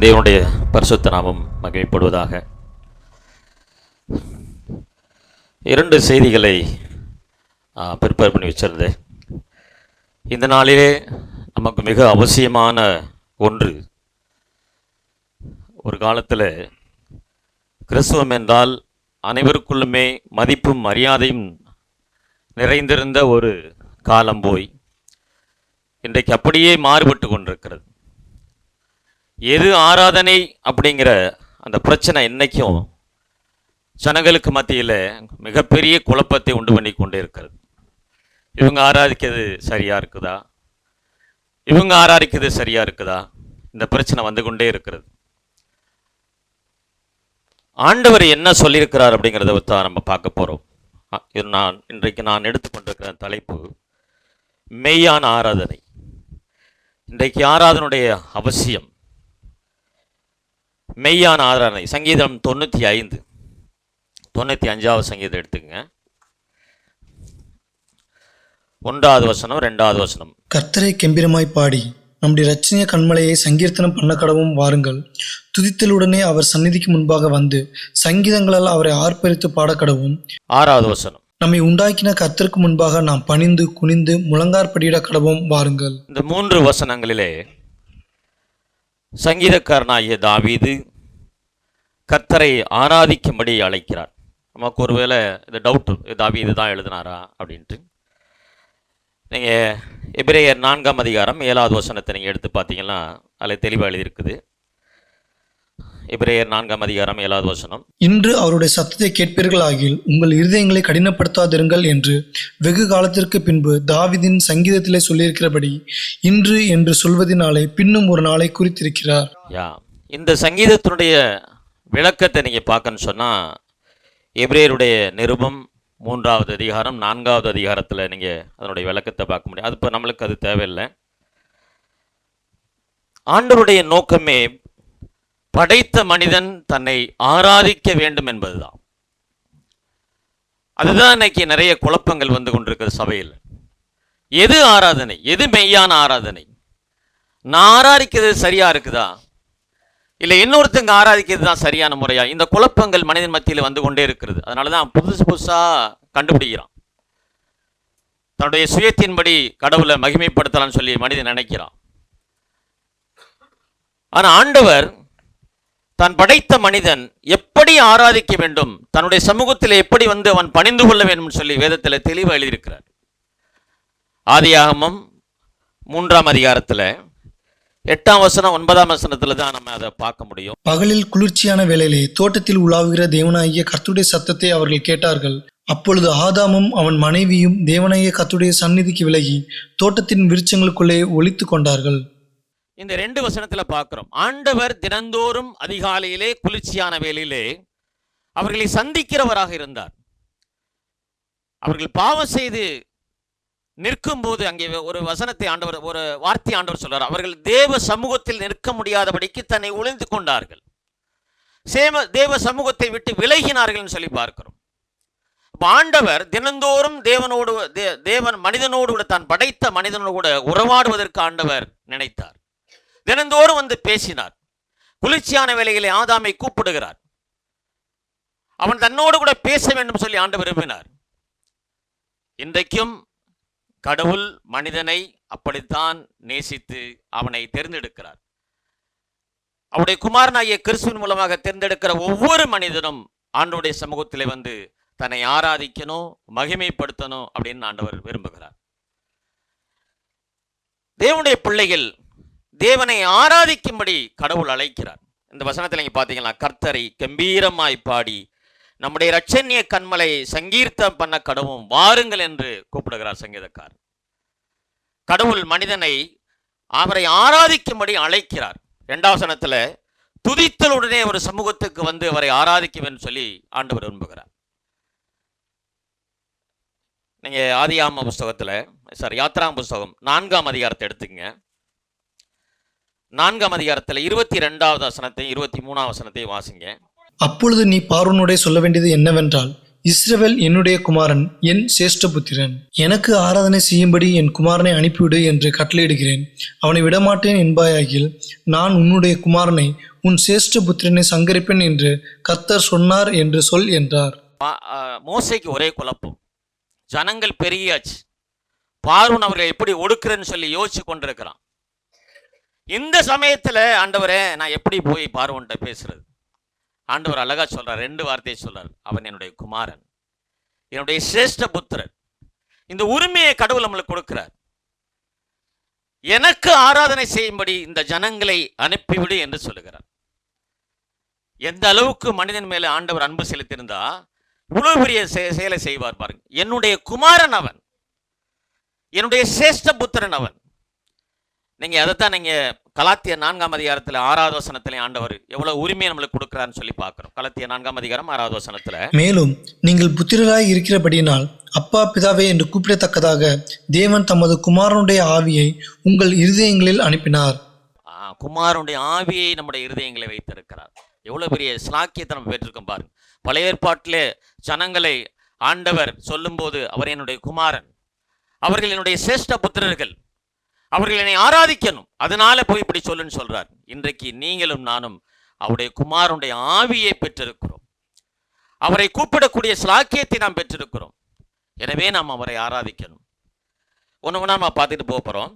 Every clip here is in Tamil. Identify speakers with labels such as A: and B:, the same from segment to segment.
A: தேவனுடைய பரிசுத்த நாமம் மகிமைப்படுவதாக. 2 செய்திகளை ப்ரிப்பேர் பண்ணி வச்சிருந்தேன். இந்த நாளிலே நமக்கு மிக அவசியமான ஒன்று, ஒரு காலத்தில் கிறிஸ்துவம் என்றால் அனைவருக்குள்ளுமே மதிப்பும் மரியாதையும் நிறைந்திருந்த ஒரு காலம் போய் இன்றைக்கு அப்படியே மாறுபட்டு கொண்டிருக்கிறது. எது ஆராதனை அப்படிங்கிற அந்த பிரச்சனை இன்னைக்கும் ஜனங்களுக்கு மத்தியில் மிகப்பெரிய குழப்பத்தை உண்டு பண்ணி கொண்டே இருக்கிறது. இவங்க ஆராதிக்கிறது சரியாக இருக்குதா, இவங்க ஆராதிக்கிறது சரியாக இருக்குதா, இந்த பிரச்சனை வந்து கொண்டே இருக்கிறது. ஆண்டவர் என்ன சொல்லியிருக்கிறார் அப்படிங்கிறத தான் நம்ம பார்க்க போகிறோம். இன்றைக்கு நான் எடுத்துக்கொண்டிருக்கிற தலைப்பு மெய்யான ஆராதனை. இன்றைக்கு ஆராதனுடைய அவசியம், மெய்யான ஆராதனை. சங்கீதம் 95 சங்கீதம் எடுத்துக்கங்க. 1வது வசனம் 2வது வசனம்.
B: கர்த்தரை கெம்பீரமாய் பாடி நம்முடைய இரட்சணிய கண்மலையை சங்கீர்த்தனம் பண்ண கடவும் வாருங்கள். துதித்தலுடனே அவர் சந்நிதிக்கு முன்பாக வந்து சங்கீதங்களால் அவரை ஆர்ப்பரித்து பாடக்கடவும்.
A: 6வது வசனம்.
B: நம்மை உண்டாக்கின கர்த்தருக்கு முன்பாக நாம் பணிந்து குனிந்து முழங்கார்படியிட கடவும் வாருங்கள்.
A: இந்த 3 வசனங்களிலே சங்கீதக்காரனாகிய தாவீது கர்த்தரை ஆராதிக்கும்படி அழைக்கிறார். நமக்கு ஒருவேளை இது டவுட், தாவீது தான் எழுதினாரா அப்படின்ட்டு. நீங்கள் எபிரேயர் 4ஆம் அதிகாரம் 7வது வசனத்தை நீங்கள் எடுத்து பார்த்தீங்கன்னா அதில் தெளிவாக எழுதியிருக்குது. எபிரேயர் 4ஆம் அதிகாரம் 7வது வசனம்.
B: இன்று அவருடைய சத்தத்தை கேட்பீர்கள் ஆகில் உங்கள் இருதயங்களை கடினப்படுத்தாதிருங்கள் என்று வெகு காலத்திற்கு பின்பு தாவீதின் சங்கீதத்திலே சொல்லியிருக்கிறபடி இன்று என்று சொல்வதனாலே பின்னும் ஒரு நாளை குறித்திருக்கிறார்.
A: இந்த சங்கீதத்தினுடைய விளக்கத்தை நீங்கள் பார்க்கணும்னு சொன்னால் எபிரேயருடைய நிருபம் 3வது அதிகாரம் 4வது அதிகாரத்தில் நீங்கள் அதனுடைய விளக்கத்தை பார்க்க முடியும். அது இப்போ நம்மளுக்கு அது தேவையில்லை. ஆண்டவருடைய நோக்கமே படைத்த மனிதன் தன்னை ஆராதிக்க வேண்டும் என்பதுதான். அதுதான் இன்னைக்கு நிறைய குழப்பங்கள் வந்து கொண்டிருக்கிற சபையில். எது ஆராதனை, எது மெய்யான ஆராதனை? நான் ஆராதிக்கிறது சரியா இருக்குதா, இல்லை இன்னொருத்தங்க ஆராதிக்கிறது தான் சரியான முறையா? இந்த குழப்பங்கள் மனிதன் மத்தியில் வந்து கொண்டே இருக்கிறது. அதனால தான் புதுசாக கண்டுபிடிக்கிறான். தன்னுடைய சுயத்தின்படி கடவுளை மகிமைப்படுத்தலாம்னு சொல்லி மனிதன் நினைக்கிறான். ஆனால் ஆண்டவர் தான் படைத்த மனிதன் எப்படி ஆராதிக்க வேண்டும், தன்னுடைய சமூகத்தில் எப்படி வந்து அவன் பணிந்து கொள்ள வேண்டும் சொல்லி வேதத்தில் தெளிவாக எழுதியிருக்கிறார். ஆதியாகமம் 3ஆம் அதிகாரத்தில் 8ஆம் வசனம் 9ஆம் வசனத்துல தான் நம்ம அதை பார்க்க முடியும்.
B: பகலில் குளிர்ச்சியான வேளையிலே தோட்டத்தில் உலாவுகிற தேவனாகிய கர்த்தருடைய சத்தத்தை அவர்கள் கேட்டார்கள். அப்பொழுது ஆதாமும் அவன் மனைவியும் தேவனாகிய கர்த்தருடைய சந்நிதிக்கு விலகி தோட்டத்தின் விருட்சங்களுக்குள்ளே ஒளித்து கொண்டார்கள்.
A: இந்த 2 வசனத்துல பார்க்கிறோம். ஆண்டவர் தினந்தோறும் அதிகாலையிலே குளிர்ச்சியான வேளையிலே அவர்களை சந்திக்கிறவராக இருந்தார். அவர்கள் பாவம் செய்து நிற்கும் போது அங்கே ஒரு வசனத்தை ஆண்டவர், ஒரு வார்த்தை ஆண்டவர் சொல்றார். அவர்கள் தேவ சமூகத்தில் நிற்க முடியாதபடிக்கு தன்னை ஒளிந்து கொண்டார்கள், தேவ சமூகத்தை விட்டு விலகினார்கள் சொல்லி பார்க்கிறோம். ஆண்டவர் தினந்தோறும் தேவன் மனிதனோடு கூட, தான் படைத்த மனிதனோடு கூட உறவாடுவதற்கு ஆண்டவர் நினைத்தார். தினந்தோறும் வந்து பேசினார். குளிர்ச்சியான வேளையிலே ஆதாமை கூப்பிடுகிறார். அவன் தன்னோடு கூட பேச வேண்டும் சொல்லி ஆண்டவர் விரும்பினார். இன்றைக்கும் கடவுள் மனிதனை அப்படித்தான் நேசித்து அவனை தேர்ந்தெடுக்கிறார். அவருடைய குமாரனாகிய கிறிஸ்துவின் மூலமாக தேர்ந்தெடுக்கிற ஒவ்வொரு மனிதனும் ஆண்டவருடைய சமூகத்திலே வந்து தன்னை ஆராதிக்கணும், மகிமைப்படுத்தணும் அப்படின்னு ஆண்டவர் விரும்புகிறார். தேவனுடைய பிள்ளைகள் தேவனை ஆராதிக்கும்படி கடவுள் அழைக்கிறார். இந்த வசனத்தில் நீங்க பார்த்தீங்கன்னா, கர்த்தரை கம்பீரமாய் பாடி நம்முடைய இரட்சணிய கண்மலை சங்கீர்த்தம் பண்ண கடவும் வாருங்கள் என்று கூப்பிடுகிறார் சங்கீதக்கார். கடவுள் மனிதனை அவரை ஆராதிக்கும்படி அழைக்கிறார். 2வது வசனத்துல துதித்தலுடனே ஒரு சமூகத்துக்கு வந்து அவரை ஆராதிக்குவேன் சொல்லி ஆண்டவர் விரும்புகிறார். நீங்க ஆதியாகம புஸ்தகத்துல யாத்திராகம புஸ்தகம் 4ஆம் அதிகாரத்தை எடுத்துங்க. 4ஆம் அதிகாரத்தில் 22வது வசனத்தை 23ஆம் வசனத்தை வாசிங்க.
B: அப்பொழுது நீ பார்வோனோடே சொல்ல வேண்டியது என்னவென்றால், இஸ்ரவேல் என்னுடைய குமாரன், என் சேஷ்டபுத்திரன். எனக்கு ஆராதனை செய்யும்படி என் குமாரனை அனுப்பிவிடு என்று கட்டளையிடுகிறேன். அவனை விடமாட்டேன் என்பாயாகில் நான் உன்னுடைய குமாரனை உன் சேஷ்டபுத்திரனை சங்கரிப்பேன் என்று கர்த்தர் சொன்னார் என்று சொல் என்றார்.
A: மோசேக்கு ஒரே குழப்பம். ஜனங்கள் பெருகியாச்சு. பார்வோன் அவர்களை எப்படி ஒடுக்குறேன்னு சொல்லி யோசிச்சு கொண்டிருக்கிறான். இந்த சமயத்துல ஆண்டவரே, நான் எப்படி போய் பார்வோன்ட்ட பேசுறது? ஆண்டவர் அழகா சொல்றார், 2 வார்த்தையை சொல்றார். அவன் என்னுடைய குமாரன், என்னுடைய சிரேஷ்ட புத்திரன். இந்த உரிமையை கடவுள் நம்மளுக்கு கொடுக்கிறார். எனக்கு ஆராதனை செய்யும்படி இந்த ஜனங்களை அனுப்பிவிடு என்று சொல்லுகிறார். எந்த அளவுக்கு மனிதன் மேல ஆண்டவர் அன்பு செலுத்தியிருந்தா இவ்வளவு பெரிய செயலை செய்வார் பாருங்க. என்னுடைய குமாரன் அவன், என்னுடைய சிரேஷ்ட புத்திரன் அவன். நீங்க அதைத்தான் நீங்க கலாத்தியர் 4ஆம் அதிகாரத்தில் 6வது வசனத்திலே ஆண்டவர் எவ்வளவு உரிமையை நம்மளுக்கு கொடுக்கிறான்னு சொல்லி பார்க்கிறோம். கலாத்தியர் 4ஆம் அதிகாரம் 6வது வசனத்துல,
B: மேலும் நீங்கள் புத்திரராய் இருக்கிறபடியினால் அப்பா பிதாவே என்று கூப்பிடத்தக்கதாக தேவன் தமது குமாரனுடைய ஆவியை உங்கள் இருதயங்களில் அனுப்பினார்.
A: குமாரனுடைய ஆவியை நம்முடைய இருதயங்களை வைத்திருக்கிறார். எவ்வளவு பெரிய ஸ்லாக்கியத்தை நம்ம பெற்றிருக்கோம் பாருங்க. பழைய ஏற்பாட்டிலே ஜனங்களை ஆண்டவர் சொல்லும்போது அவர் என்னுடைய குமாரன், அவர்கள் என்னுடைய சிரேஷ்ட புத்திரர்கள், அவர்கள் என்னை ஆராதிக்கணும், அதனால போய் இப்படி சொல்லுன்னு சொல்றார். இன்றைக்கு நீங்களும் நானும் அவருடைய குமாரனுடைய ஆவியை பெற்றிருக்கிறோம். அவரை கூப்பிடக்கூடிய ஸ்லாக்கியத்தை நாம் பெற்றிருக்கிறோம். எனவே நாம் அவரை ஆராதிக்கணும். ஒன்று நம்ம பார்த்துட்டு போகிறோம்.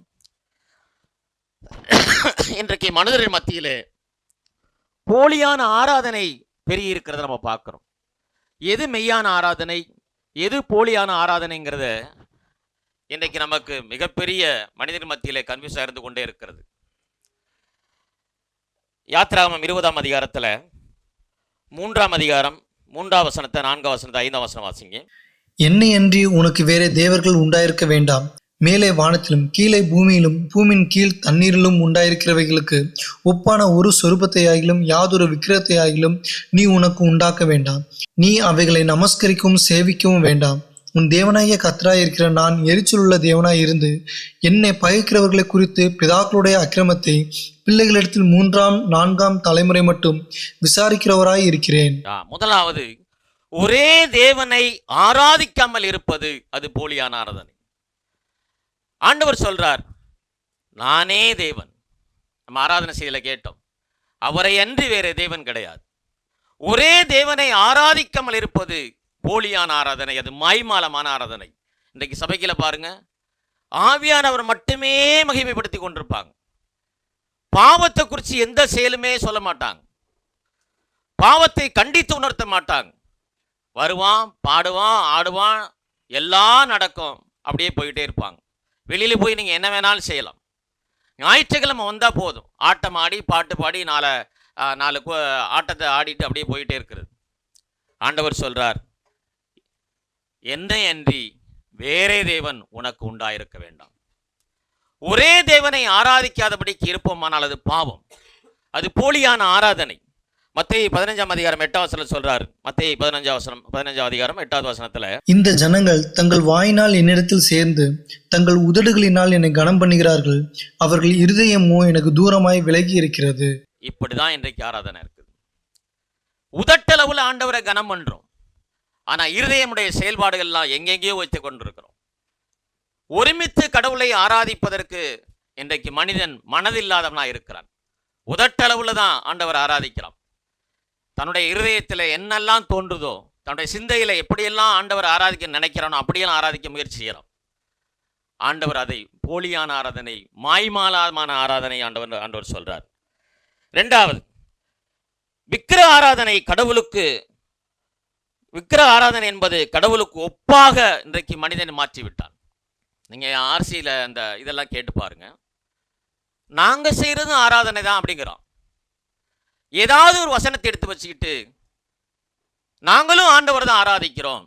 A: இன்றைக்கு மனிதர்கள் மத்தியிலே போலியான ஆராதனை பெருகி இருக்கிறத நம்ம பார்க்கிறோம். எது மெய்யான ஆராதனை, எது போலியான ஆராதனைங்கிறத இன்றைக்கு நமக்கு மிகப்பெரிய மனிதர் மத்தியிலே கன்ஃபியூஸாக இருந்து கொண்டே இருக்கிறது. யாத்திராகமம் 20ஆம் அதிகாரத்தில் 3ஆம் அதிகாரம் 3ஆம் வசனத்தை 4ஆம் வசனத்தை 5ஆம் வசனம் வாசிங்க.
B: என்னை அன்றி உனக்கு வேற தேவர்கள் உண்டாயிருக்க வேண்டாம். மேலே வானத்திலும் கீழே பூமியிலும் பூமியின் கீழ் தண்ணீரிலும் உண்டாயிருக்கிறவைகளுக்கு ஒப்பான ஒரு சொரூபத்தையாகிலும் யாதொரு விக்கிரகத்தையாகிலும் நீ உனக்கு உண்டாக்க வேண்டாம். நீ அவைகளை நமஸ்கரிக்கவும் சேவிக்கவும் வேண்டாம். உன் தேவனாகிய கர்த்தராய் இருக்கிற நான் எரிச்சலுள்ள தேவனாய் இருந்து என்னை பகைக்கிறவர்களை குறித்து பிதாக்களுடைய அக்கிரமத்தை பிள்ளைகளிடத்தில் 3ஆம் 4ஆம் தலைமுறை மட்டும் விசாரிக்கிறவராய் இருக்கிறேன்.
A: முதலாவது, ஒரே தேவனை ஆராதிக்காமல் இருப்பது அது போலியான ஆராதனை. ஆண்டவர் சொல்றார், நானே தேவன். நம்ம ஆராதனை செய்யல கேட்டோம், அவரை அன்றி வேற தேவன் கிடையாது. ஒரே தேவனை ஆராதிக்காமல் இருப்பது போலியான ஆராதனை, அது மாய்மாலமான ஆராதனை. இன்றைக்கு சபைக்கில பாருங்க, ஆவியானவர் மட்டுமே மகிமைப்படுத்தி கொண்டிருப்பாங்க. பாவத்தை குறித்து எந்த செயலுமே சொல்ல மாட்டாங்க. பாவத்தை கண்டித்து உணர்த்த மாட்டாங்க. வருவான், பாடுவான், ஆடுவான், எல்லாம் நடக்கும், அப்படியே போயிட்டே இருப்பாங்க. வெளியில போய் நீங்க என்ன வேணாலும் செய்யலாம். ஞாயிற்றுக்கிழமை வந்தா போதும், ஆட்டம் ஆடி பாட்டு பாடி நாலு ஆட்டத்தை ஆடிட்டு அப்படியே போயிட்டே இருக்கிறது. ஆண்டவர் சொல்றார், என்னை அன்றி வேறே தேவன் உனக்கு உண்டாயிருக்க வேண்டாம். ஒரே தேவனை ஆராதிக்காதபடிக்கு இருப்போமானால் அது பாவம், அது போலியான ஆராதனை. மத்தேயு 15ஆம் அதிகாரம் 8ஆம் வசனம் சொல்றாரு. மத்தேயு 15ஆம் அதிகாரம் 8வது வசனத்துல, இந்த
B: ஜனங்கள் தங்கள் வாயினால் என்னிடத்தில் சேர்ந்து தங்கள் உதடுகளினால் என்னை கனம் பண்ணுகிறார்கள், அவர்கள் இருதயமோ எனக்கு தூரமாய் விலகி இருக்கிறது.
A: இப்படிதான் இன்றைக்கு ஆராதனை இருக்குது. உதட்டளவுல ஆண்டவரை கனம் பண்றோம், ஆனா இருதயமுடைய செயல்பாடுகள்லாம் எங்கெங்கேயோ வைத்து கொண்டிருக்கிறோம். ஒருமித்து கடவுளை ஆராதிப்பதற்கு இன்றைக்கு மனிதன் மனதில்லாதவனா இருக்கிறான். உதட்டளவுல தான் ஆண்டவர் ஆராதிக்கிறான். தன்னுடைய இருதயத்தில் என்னெல்லாம் தோன்றுதோ, தன்னுடைய சிந்தையில எப்படியெல்லாம் ஆண்டவர் ஆராதிக்க நினைக்கிறானோ அப்படியெல்லாம் ஆராதிக்க முயற்சி செய்யலாம். ஆண்டவர் அதை போலியான ஆராதனை, மாய்மாலமான ஆராதனை ஆண்டவர் சொல்றார். 2வது, விக்கிரக ஆராதனை. விக்கிரக ஆராதனை என்பது கடவுளுக்கு ஒப்பாக இன்றைக்கு மனிதனை மாற்றி விட்டான். நீங்க ஆர்சியில அந்த இதெல்லாம் கேட்டு பாருங்க, நாங்க செய்யறதும் ஆராதனை தான் அப்படிங்கிறோம். ஏதாவது ஒரு வசனத்தை எடுத்து வச்சுக்கிட்டு நாங்களும் ஆண்டவர் தான் ஆராதிக்கிறோம்,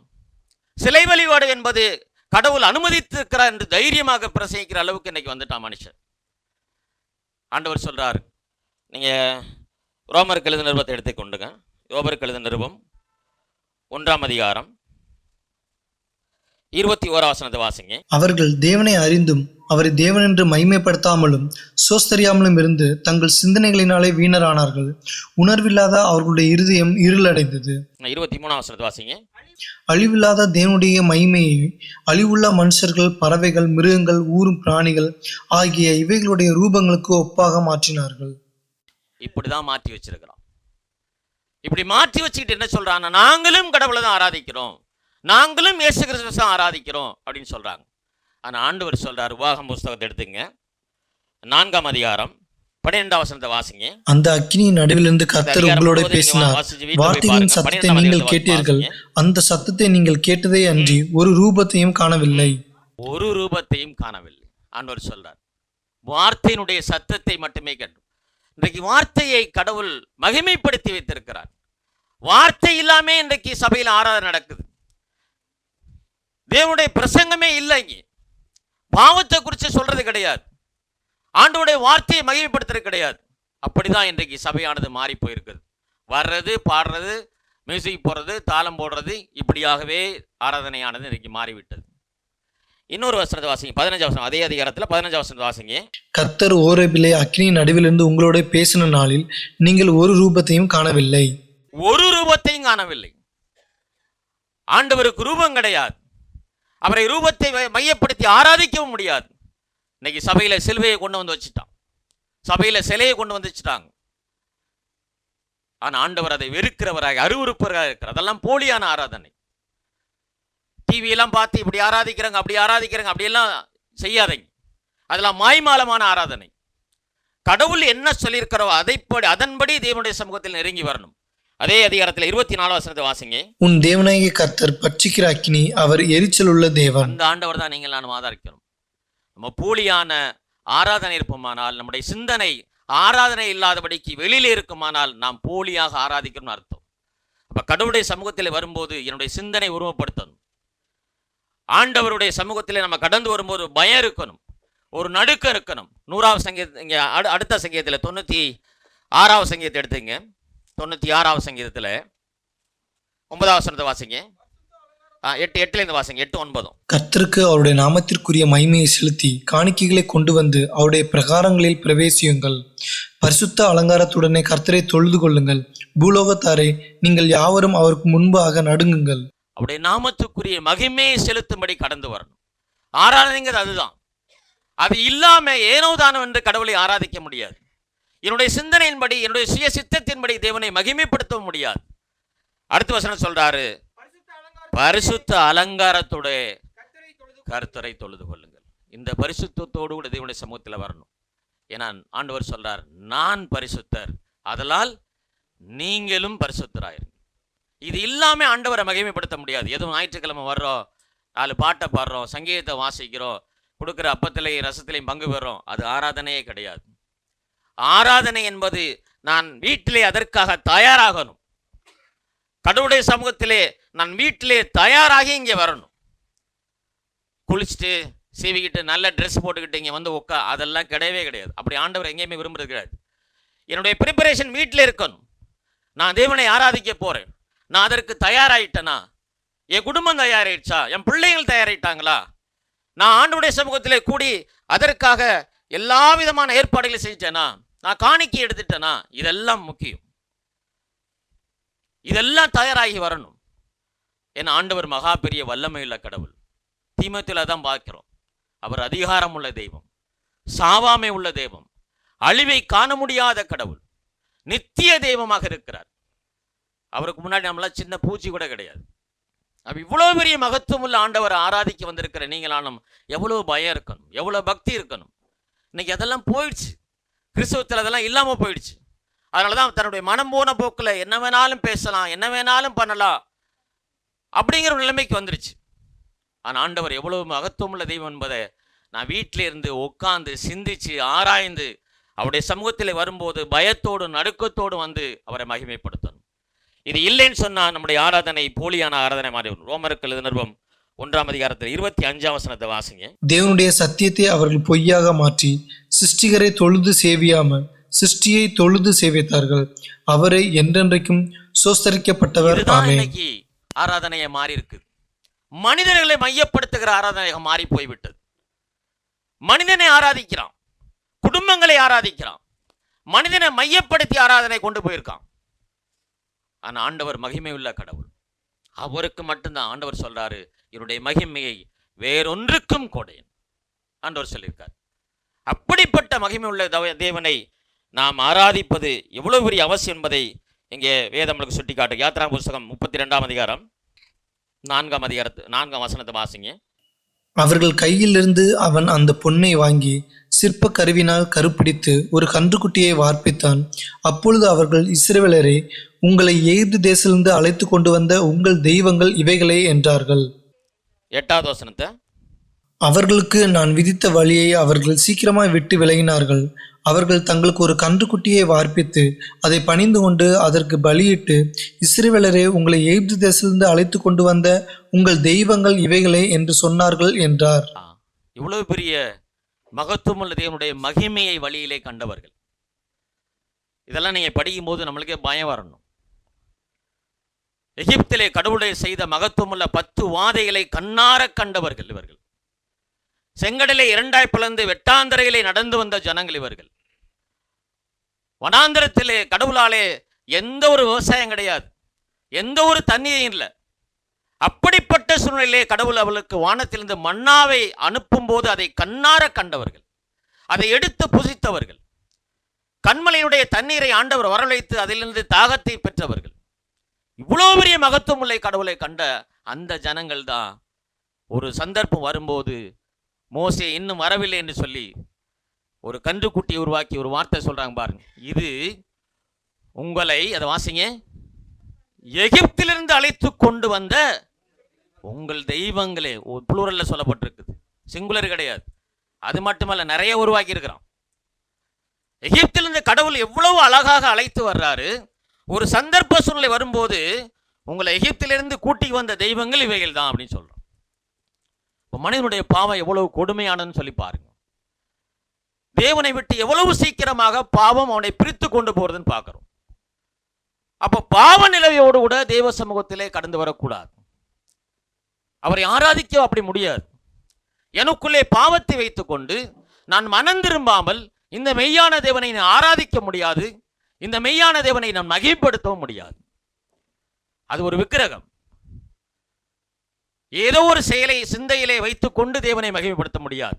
A: சிலை வழிபாடு என்பது கடவுள் அனுமதித்திருக்கிறார் என்று தைரியமாக பிரசங்கிக்கிற அளவுக்கு இன்னைக்கு வந்துட்டான் மனுஷன். ஆண்டவர் சொல்றாரு, நீங்க ரோமருக்கு எழுதின நிருபத்தை எடுத்துக்கொண்டுங்க. ரோமருக்கு எழுதின நிருபம் 1ஆம் அதிகாரம் 21ஆம் வசனத்தை வாசிங்க.
B: அவர்கள் தேவனை அறிந்தும் அவரை தேவன் என்று மகிமைப்படுத்தாமலும் சோஸ்தரியாமலும் இருந்து தங்கள் சிந்தனைகளினாலே வீணரானார்கள். உணர்வில்லாத அவர்களுடைய இருதயம் இருளடைந்தது.
A: 23ஆம் வசனத்தை வாசிங்க.
B: அழிவில்லாத தேவனுடைய மகிமையை அழிவுள்ள மனுஷர்கள், பறவைகள், மிருகங்கள், ஊரும் பிராணிகள் ஆகிய இவைகளுடைய ரூபங்களுக்கு ஒப்பாக மாற்றினார்கள்.
A: இப்படிதான் மாற்றி வச்சிருக்கிறோம். இப்படி மாற்றி வச்சுக்கிட்டு என்ன சொல்றாங்க, நாங்களும் கடவுளை தான் ஆராதிக்கிறோம், நாங்களும் இயேசு கிறிஸ்துவை தான் ஆராதிக்கிறோம் அப்படின்னு சொல்றாங்க. ஆனா ஆண்டவர் சொல்றார், உபாகம புஸ்தகத்தை எடுத்துங்க, 4ஆம் அதிகாரம் 12ஆம் வசனத்தை வாசிங்க.
B: அந்த அக்கினியின் நடுவிலிருந்து கர்த்தர் உங்களோட பேசினார். வார்த்தைகளின் சத்தத்தை நீங்கள் கேட்டீர்கள். அந்த சத்தத்தை நீங்கள் கேட்டதே அன்றி ஒரு ரூபத்தையும் காணவில்லை.
A: ஒரு ரூபத்தையும் காணவில்லை. ஆண்டவர் சொல்றார், வார்த்தையினுடைய சத்தத்தை மட்டுமே கேட்டோம். இன்றைக்கு வார்த்தையை கடவுள் மகிமைப்படுத்தி வைத்திருக்கிறார். வார்த்தை இல்லாமே இன்றைக்கு சபையில் ஆராதனை நடக்குது. தேவனுடைய பிரசங்கமே இல்லை. இங்கே பாவத்தை குறித்து சொல்றது கிடையாது, ஆண்டவருடைய வார்த்தையை மகிமைப்படுத்துறது கிடையாது. அப்படிதான் இன்றைக்கு சபையானது மாறி போயிருக்குது. வர்றது, பாடுறது, மியூசிக் போடுறது, தாளம் போடுறது, இப்படியாகவே ஆராதனையானது இன்றைக்கு மாறிவிட்டது. இன்னொரு வசனத்தை வாசிங்க, 15ஆம் வசனம், அதே அதிகாரத்தில் 15ஆம் வசனத்தை வாசிங்க.
B: கர்த்தர் ஓரேபிலே அக்கினியின் நடுவிலிருந்து உங்களோட பேசின நாளில் நீங்கள் ஒரு ரூபத்தையும் காணவில்லை.
A: ஒரு ரூபத்தையும் காணவில்லை. ஆண்டவருக்கு ரூபம் கிடையாது. அவரை ரூபத்தை மையப்படுத்தி ஆராதிக்கவும் முடியாது. இன்னைக்கு சபையில சிலுவையை கொண்டு வந்து வச்சுட்டான், சபையில சிலையை கொண்டு வந்து வச்சுட்டாங்க. ஆனா ஆண்டவர் அதை வெறுக்கிறவராக, அருவருப்பவராக இருக்கிறார். அதெல்லாம் போலியான ஆராதனை. டிவியெல்லாம் பார்த்து இப்படி ஆராதிக்கிறாங்க, அப்படி ஆராதிக்கிறாங்க, அப்படியெல்லாம் செய்யாதீங்க. அதெல்லாம் மாய்மாலமான ஆராதனை. கடவுள் என்ன சொல்லியிருக்கிறோ அதன்படி தேவனுடைய சமூகத்தில் நெருங்கி வரணும். அதே அதிகாரத்தில் 24ஆம் வசனத்தை வாசிங்க.
B: உன் தேவனாகிய கர்த்தர் பட்சிக்கிற அக்கினி, அவர் எரிச்சல் உள்ள தேவன்.
A: அந்த ஆண்டவர் தான் நீங்கள் நான் ஆதரிக்கிறோம். நம்ம போலியான ஆராதனை இருப்போமானால், நம்முடைய சிந்தனை ஆராதனை இல்லாதபடிக்கு வெளியிலே இருக்குமானால், நாம் போலியாக ஆராதிக்கணும்னு அர்த்தம். அப்ப கடவுளுடைய சமூகத்தில் வரும்போது என்னுடைய சிந்தனை உருவப்படுத்தணும். ஆண்டவருடைய சமூகத்திலே நம்ம கடந்து வரும்போது பயம் இருக்கணும், ஒரு நடுக்கம் இருக்கணும். 100ஆம் சங்கீதம், இங்கே அடுத்த சங்கீதத்தில் 96ஆம் சங்கீதத்தை எடுத்துங்க. 96ஆம் சங்கீதத்தில் 9ஆம் வசனத்தை வாசிங்க. 8:8 வாசிங்க. 8:9.
B: கர்த்தருக்கு அவருடைய நாமத்திற்குரிய மகிமையை செலுத்தி காணிக்கைகளை கொண்டு வந்து அவருடைய பிரகாரங்களில் பிரவேசியுங்கள். பரிசுத்த அலங்காரத்துடனே கர்த்தரை தொழுது கொள்ளுங்கள். பூலோகத்தாரை நீங்கள் யாவரும் அவருக்கு முன்பாக நடுங்குங்கள்.
A: அவருடைய நாமத்துக்குரிய மகிமையை செலுத்தும்படி கடந்து வரணும். ஆராதனைங்கிறது அதுதான். அது இல்லாம ஏனோ தானோ என்று கடவுளை ஆராதிக்க முடியாது. என்னுடைய சிந்தனையின்படி, என்னுடைய சுய சித்தத்தின்படி தேவனை மகிமைப்படுத்த முடியாது. அடுத்த வசனம் சொல்றாரு, பரிசுத்த அலங்காரத்தோட கர்த்தரை தொழுது கொள்ளுங்கள். இந்த பரிசுத்தத்தோடு கூட தேவனுடைய சமூகத்தில் வரணும். ஏன்னா ஆண்டவர் சொல்றார், நான் பரிசுத்தர், அதனால் நீங்களும் பரிசுத்தராயிருங்க. இது இல்லாம ஆண்டவரை மகிமைப்படுத்த முடியாது. எதுவும் ஞாயிற்றுக்கிழமை வர்றோம், 4 பாட்டை பாடுறோம், சங்கீதத்தை வாசிக்கிறோம், கொடுக்குற அப்பத்திலையும் ரசத்திலையும் பங்கு பெறோம், அது ஆராதனையே கிடையாது. ஆராதனை என்பது நான் வீட்டிலே அதற்காக தயாராகணும். கடவுளுடைய சமூகத்திலே நான் வீட்டிலே தயாராகி இங்கே வரணும். குளிச்சுட்டு சீவிக்கிட்டு நல்ல ட்ரெஸ் போட்டுக்கிட்டு இங்கே வந்து அதெல்லாம் கிடையவே கிடையாது. அப்படி ஆண்டவர் எங்கேயுமே விரும்புறது கிடையாது. என்னுடைய ப்ரிப்பரேஷன் வீட்டில் இருக்கணும். நான் தேவனை ஆராதிக்க போறேன், நான் அதற்கு தயாராயிட்டேனா? என் குடும்பம் தயாராயிடுச்சா? என் பிள்ளைகள் தயாராயிட்டாங்களா? நான் ஆண்டவருடைய சமூகத்திலே கூடி அதற்காக எல்லா விதமான ஏற்பாடுகளை செஞ்சேனா? நான் காணிக்கை எடுத்துட்டேனா? இதெல்லாம் முக்கியம். இதெல்லாம் தயாராகி வரணும். என் ஆண்டவர் மகா பெரிய வல்லமையுள்ள கடவுள். தீமோத்தேயுல தான் பார்க்கிறோம். அவர் அதிகாரம் உள்ள தெய்வம், சாவாமை உள்ள தெய்வம், அழிவை காண முடியாத கடவுள், நித்திய தெய்வமாக இருக்கிறார். அவருக்கு முன்னாடி நம்மளாம் சின்ன பூச்சி கூட கிடையாது. அப்ப இவ்வளவு பெரிய மகத்துவம் உள்ள ஆண்டவரை ஆராதிக்க வந்திருக்கிற நீங்களானும் எவ்வளவு பயம் இருக்கணும், எவ்வளவு பக்தி இருக்கணும். இன்னைக்கு அதெல்லாம் போயிடுச்சு. கிறிஸ்தவத்தில் அதெல்லாம் இல்லாமல் போயிடுச்சு. அதனால தான் தன்னுடைய மனம் போன போக்கில் என்ன வேணாலும் பேசலாம், என்ன வேணாலும் பண்ணலாம் அப்படிங்கிற ஒரு நிலைமைக்கு வந்துருச்சு. ஆனால் ஆண்டவர் எவ்வளவு மகத்துவம் உள்ள தெய்வம் என்பதை நான் வீட்டில் இருந்து உட்காந்து சிந்திச்சு ஆராய்ந்து அவருடைய சமூகத்தில் வரும்போது பயத்தோடு நடுக்கத்தோடு வந்து அவரை மகிமைப்படுத்தணும். இது இல்லைன்னு சொன்னால் நம்முடைய ஆராதனை போலியான ஆராதனை மாறி வரும். ரோமருக்கு எழுதின நிருபம் 1ஆம் அதிகாரத்தில் 25ஆம் வசனத்தை வாசிங்க.
B: தேவனுடைய சத்தியத்தை அவர்கள் பொய்யாக மாற்றி சிருஷ்டிகரை தொழுது சேவியாமல் சிருஷ்டியை தொழுது சேவித்தார்கள். அவரை என்றென்றைக்கும் சோஸ்தரிக்கப்பட்டவர்.
A: இன்னைக்கு ஆராதனையை மாறி இருக்கு. மனிதர்களை மையப்படுத்துகிற ஆராதனையாக மாறி போய்விட்டது. மனிதனை ஆராதிக்கிறான், குடும்பங்களை ஆராதிக்கிறான், மனிதனை மையப்படுத்தி ஆராதனை கொண்டு போயிருக்கான். ஆனா ஆண்டவர் மகிமை உள்ள கடவுள். அவருக்கு மட்டும்தான் ஆண்டவர் சொல்றாரு, என்னுடைய மகிமையை வேறொன்றுக்கும் கொடேன் ஆண்டவர் சொல்லியிருக்கார். அப்படிப்பட்ட மகிமை உள்ள தேவனை நாம் ஆராதிப்பது எவ்வளவு பெரிய அவசியம் என்பதை இங்கே வேதம் நம்மளுக்கு சுட்டி காட்டு. யாத்ரா புஸ்தகம் 32ஆம் அதிகாரம் 4ஆம் வசனத்தை வாசிங்க.
B: அவர்கள் கையிலிருந்து அவன் அந்த பொன்னை வாங்கி சிற்ப கருவினால் கருப்பிடித்து ஒரு கன்றுக்குட்டியை வார்ப்பித்தான். அப்பொழுது அவர்கள், இஸ்ரவேலரே, உங்களை எகிப்து தேசத்திலிருந்து அழைத்து கொண்டு வந்த உங்கள் தெய்வங்கள் இவைகளே என்றார்கள்.
A: 8வது வசனத்தை,
B: அவர்களுக்கு நான் விதித்த வழியை அவர்கள் சீக்கிரமாய் விட்டு விலகினார்கள். அவர்கள் தங்களுக்கு ஒரு கன்றுக்குட்டியை வார்ப்பித்து அதை பணிந்து கொண்டு அதற்கு பலியிட்டு, இஸ்ரவேலரே, உங்களை எகிப்து தேசத்திலிருந்து அழைத்து கொண்டு வந்த உங்கள் தெய்வங்கள் இவைகளே என்று சொன்னார்கள் என்றார்.
A: இவ்வளவு பெரிய மகத்துவமுள்ள தேவனுடைய மகிமையை வழியிலே கண்டவர்கள். இதெல்லாம் நீங்க படிக்கும் போது நம்மளுக்கே பயம் வரணும். எகிப்திலே கடவுளை செய்த மகத்துவமுள்ள 10 வாதைகளை கண்ணார கண்டவர்கள் இவர்கள். செங்கடலை 2ஆய் பிளந்து வெட்டாந்தரையிலே நடந்து வந்த ஜனங்கள் இவர்கள். வனாந்தரத்திலே கடவுளாலே எந்த ஒரு விவசாயம் கிடையாது, எந்த ஒரு தண்ணீரும் இல்லை. அப்படிப்பட்ட சூழ்நிலையிலே கடவுள் அவளுக்கு வானத்திலிருந்து மன்னாவை அனுப்பும் போது அதை கண்ணார கண்டவர்கள், அதை எடுத்து புசித்தவர்கள். கண்மலையுடைய தண்ணீரை ஆண்டவர் வரவழைத்து அதிலிருந்து தாகத்தை பெற்றவர்கள். இவ்வளோ பெரிய மகத்துவம் உள்ள கடவுளை கண்ட அந்த ஜனங்கள் தான் ஒரு சந்தர்ப்பம் வரும்போது மோசே இன்னும் வரவில்லை என்று சொல்லி ஒரு கன்றுக்குட்டியை உருவாக்கி ஒரு வார்த்தை சொல்றாங்க பாருங்க. இது உங்களை, அதை வாசிங்க, எகிப்திலிருந்து அழைத்து கொண்டு வந்த உங்கள் தெய்வங்களே. புளூரல்ல சொல்லப்பட்டிருக்குது, சிங்குலர் கிடையாது. அது மட்டுமல்ல, நிறைய உருவாக்கி இருக்கிறான். எகிப்திலிருந்து கடவுள் எவ்வளவு அழகாக அழைத்து வர்றாரு. ஒரு சந்தர்ப்ப சூழ்நிலை வரும்போது உங்களை எகிப்திலிருந்து கூட்டி வந்த தெய்வங்கள் இவைகள் தான் அப்படின்னு சொல்றோம். மனிதனுடைய பாவம் எவ்வளவு கொடுமையானன்னு சொல்லி பாருங்க. தேவனை விட்டு எவ்வளவு சீக்கிரமாக பாவம் அவனை பிரித்து கொண்டு போறதுன்னு பார்க்கிறோம். அப்ப பாவ நிலையோடு கூட தேவ சமூகத்திலே கடந்து வரக்கூடாது. அவரை ஆராதிக்க அப்படி முடியாது. எனக்குள்ளே பாவத்தை வைத்துக் கொண்டு நான் மனம் திரும்பாமல் இந்த மெய்யான தேவனை நான் ஆராதிக்க முடியாது. இந்த மெய்யான தேவனை நான் மகிமைப்படுத்தவும் முடியாது. அது ஒரு விக்கிரகம். ஏதோ ஒரு செயலை சிந்தையிலே வைத்துக் கொண்டு தேவனை மகிமைப்படுத்த முடியாது.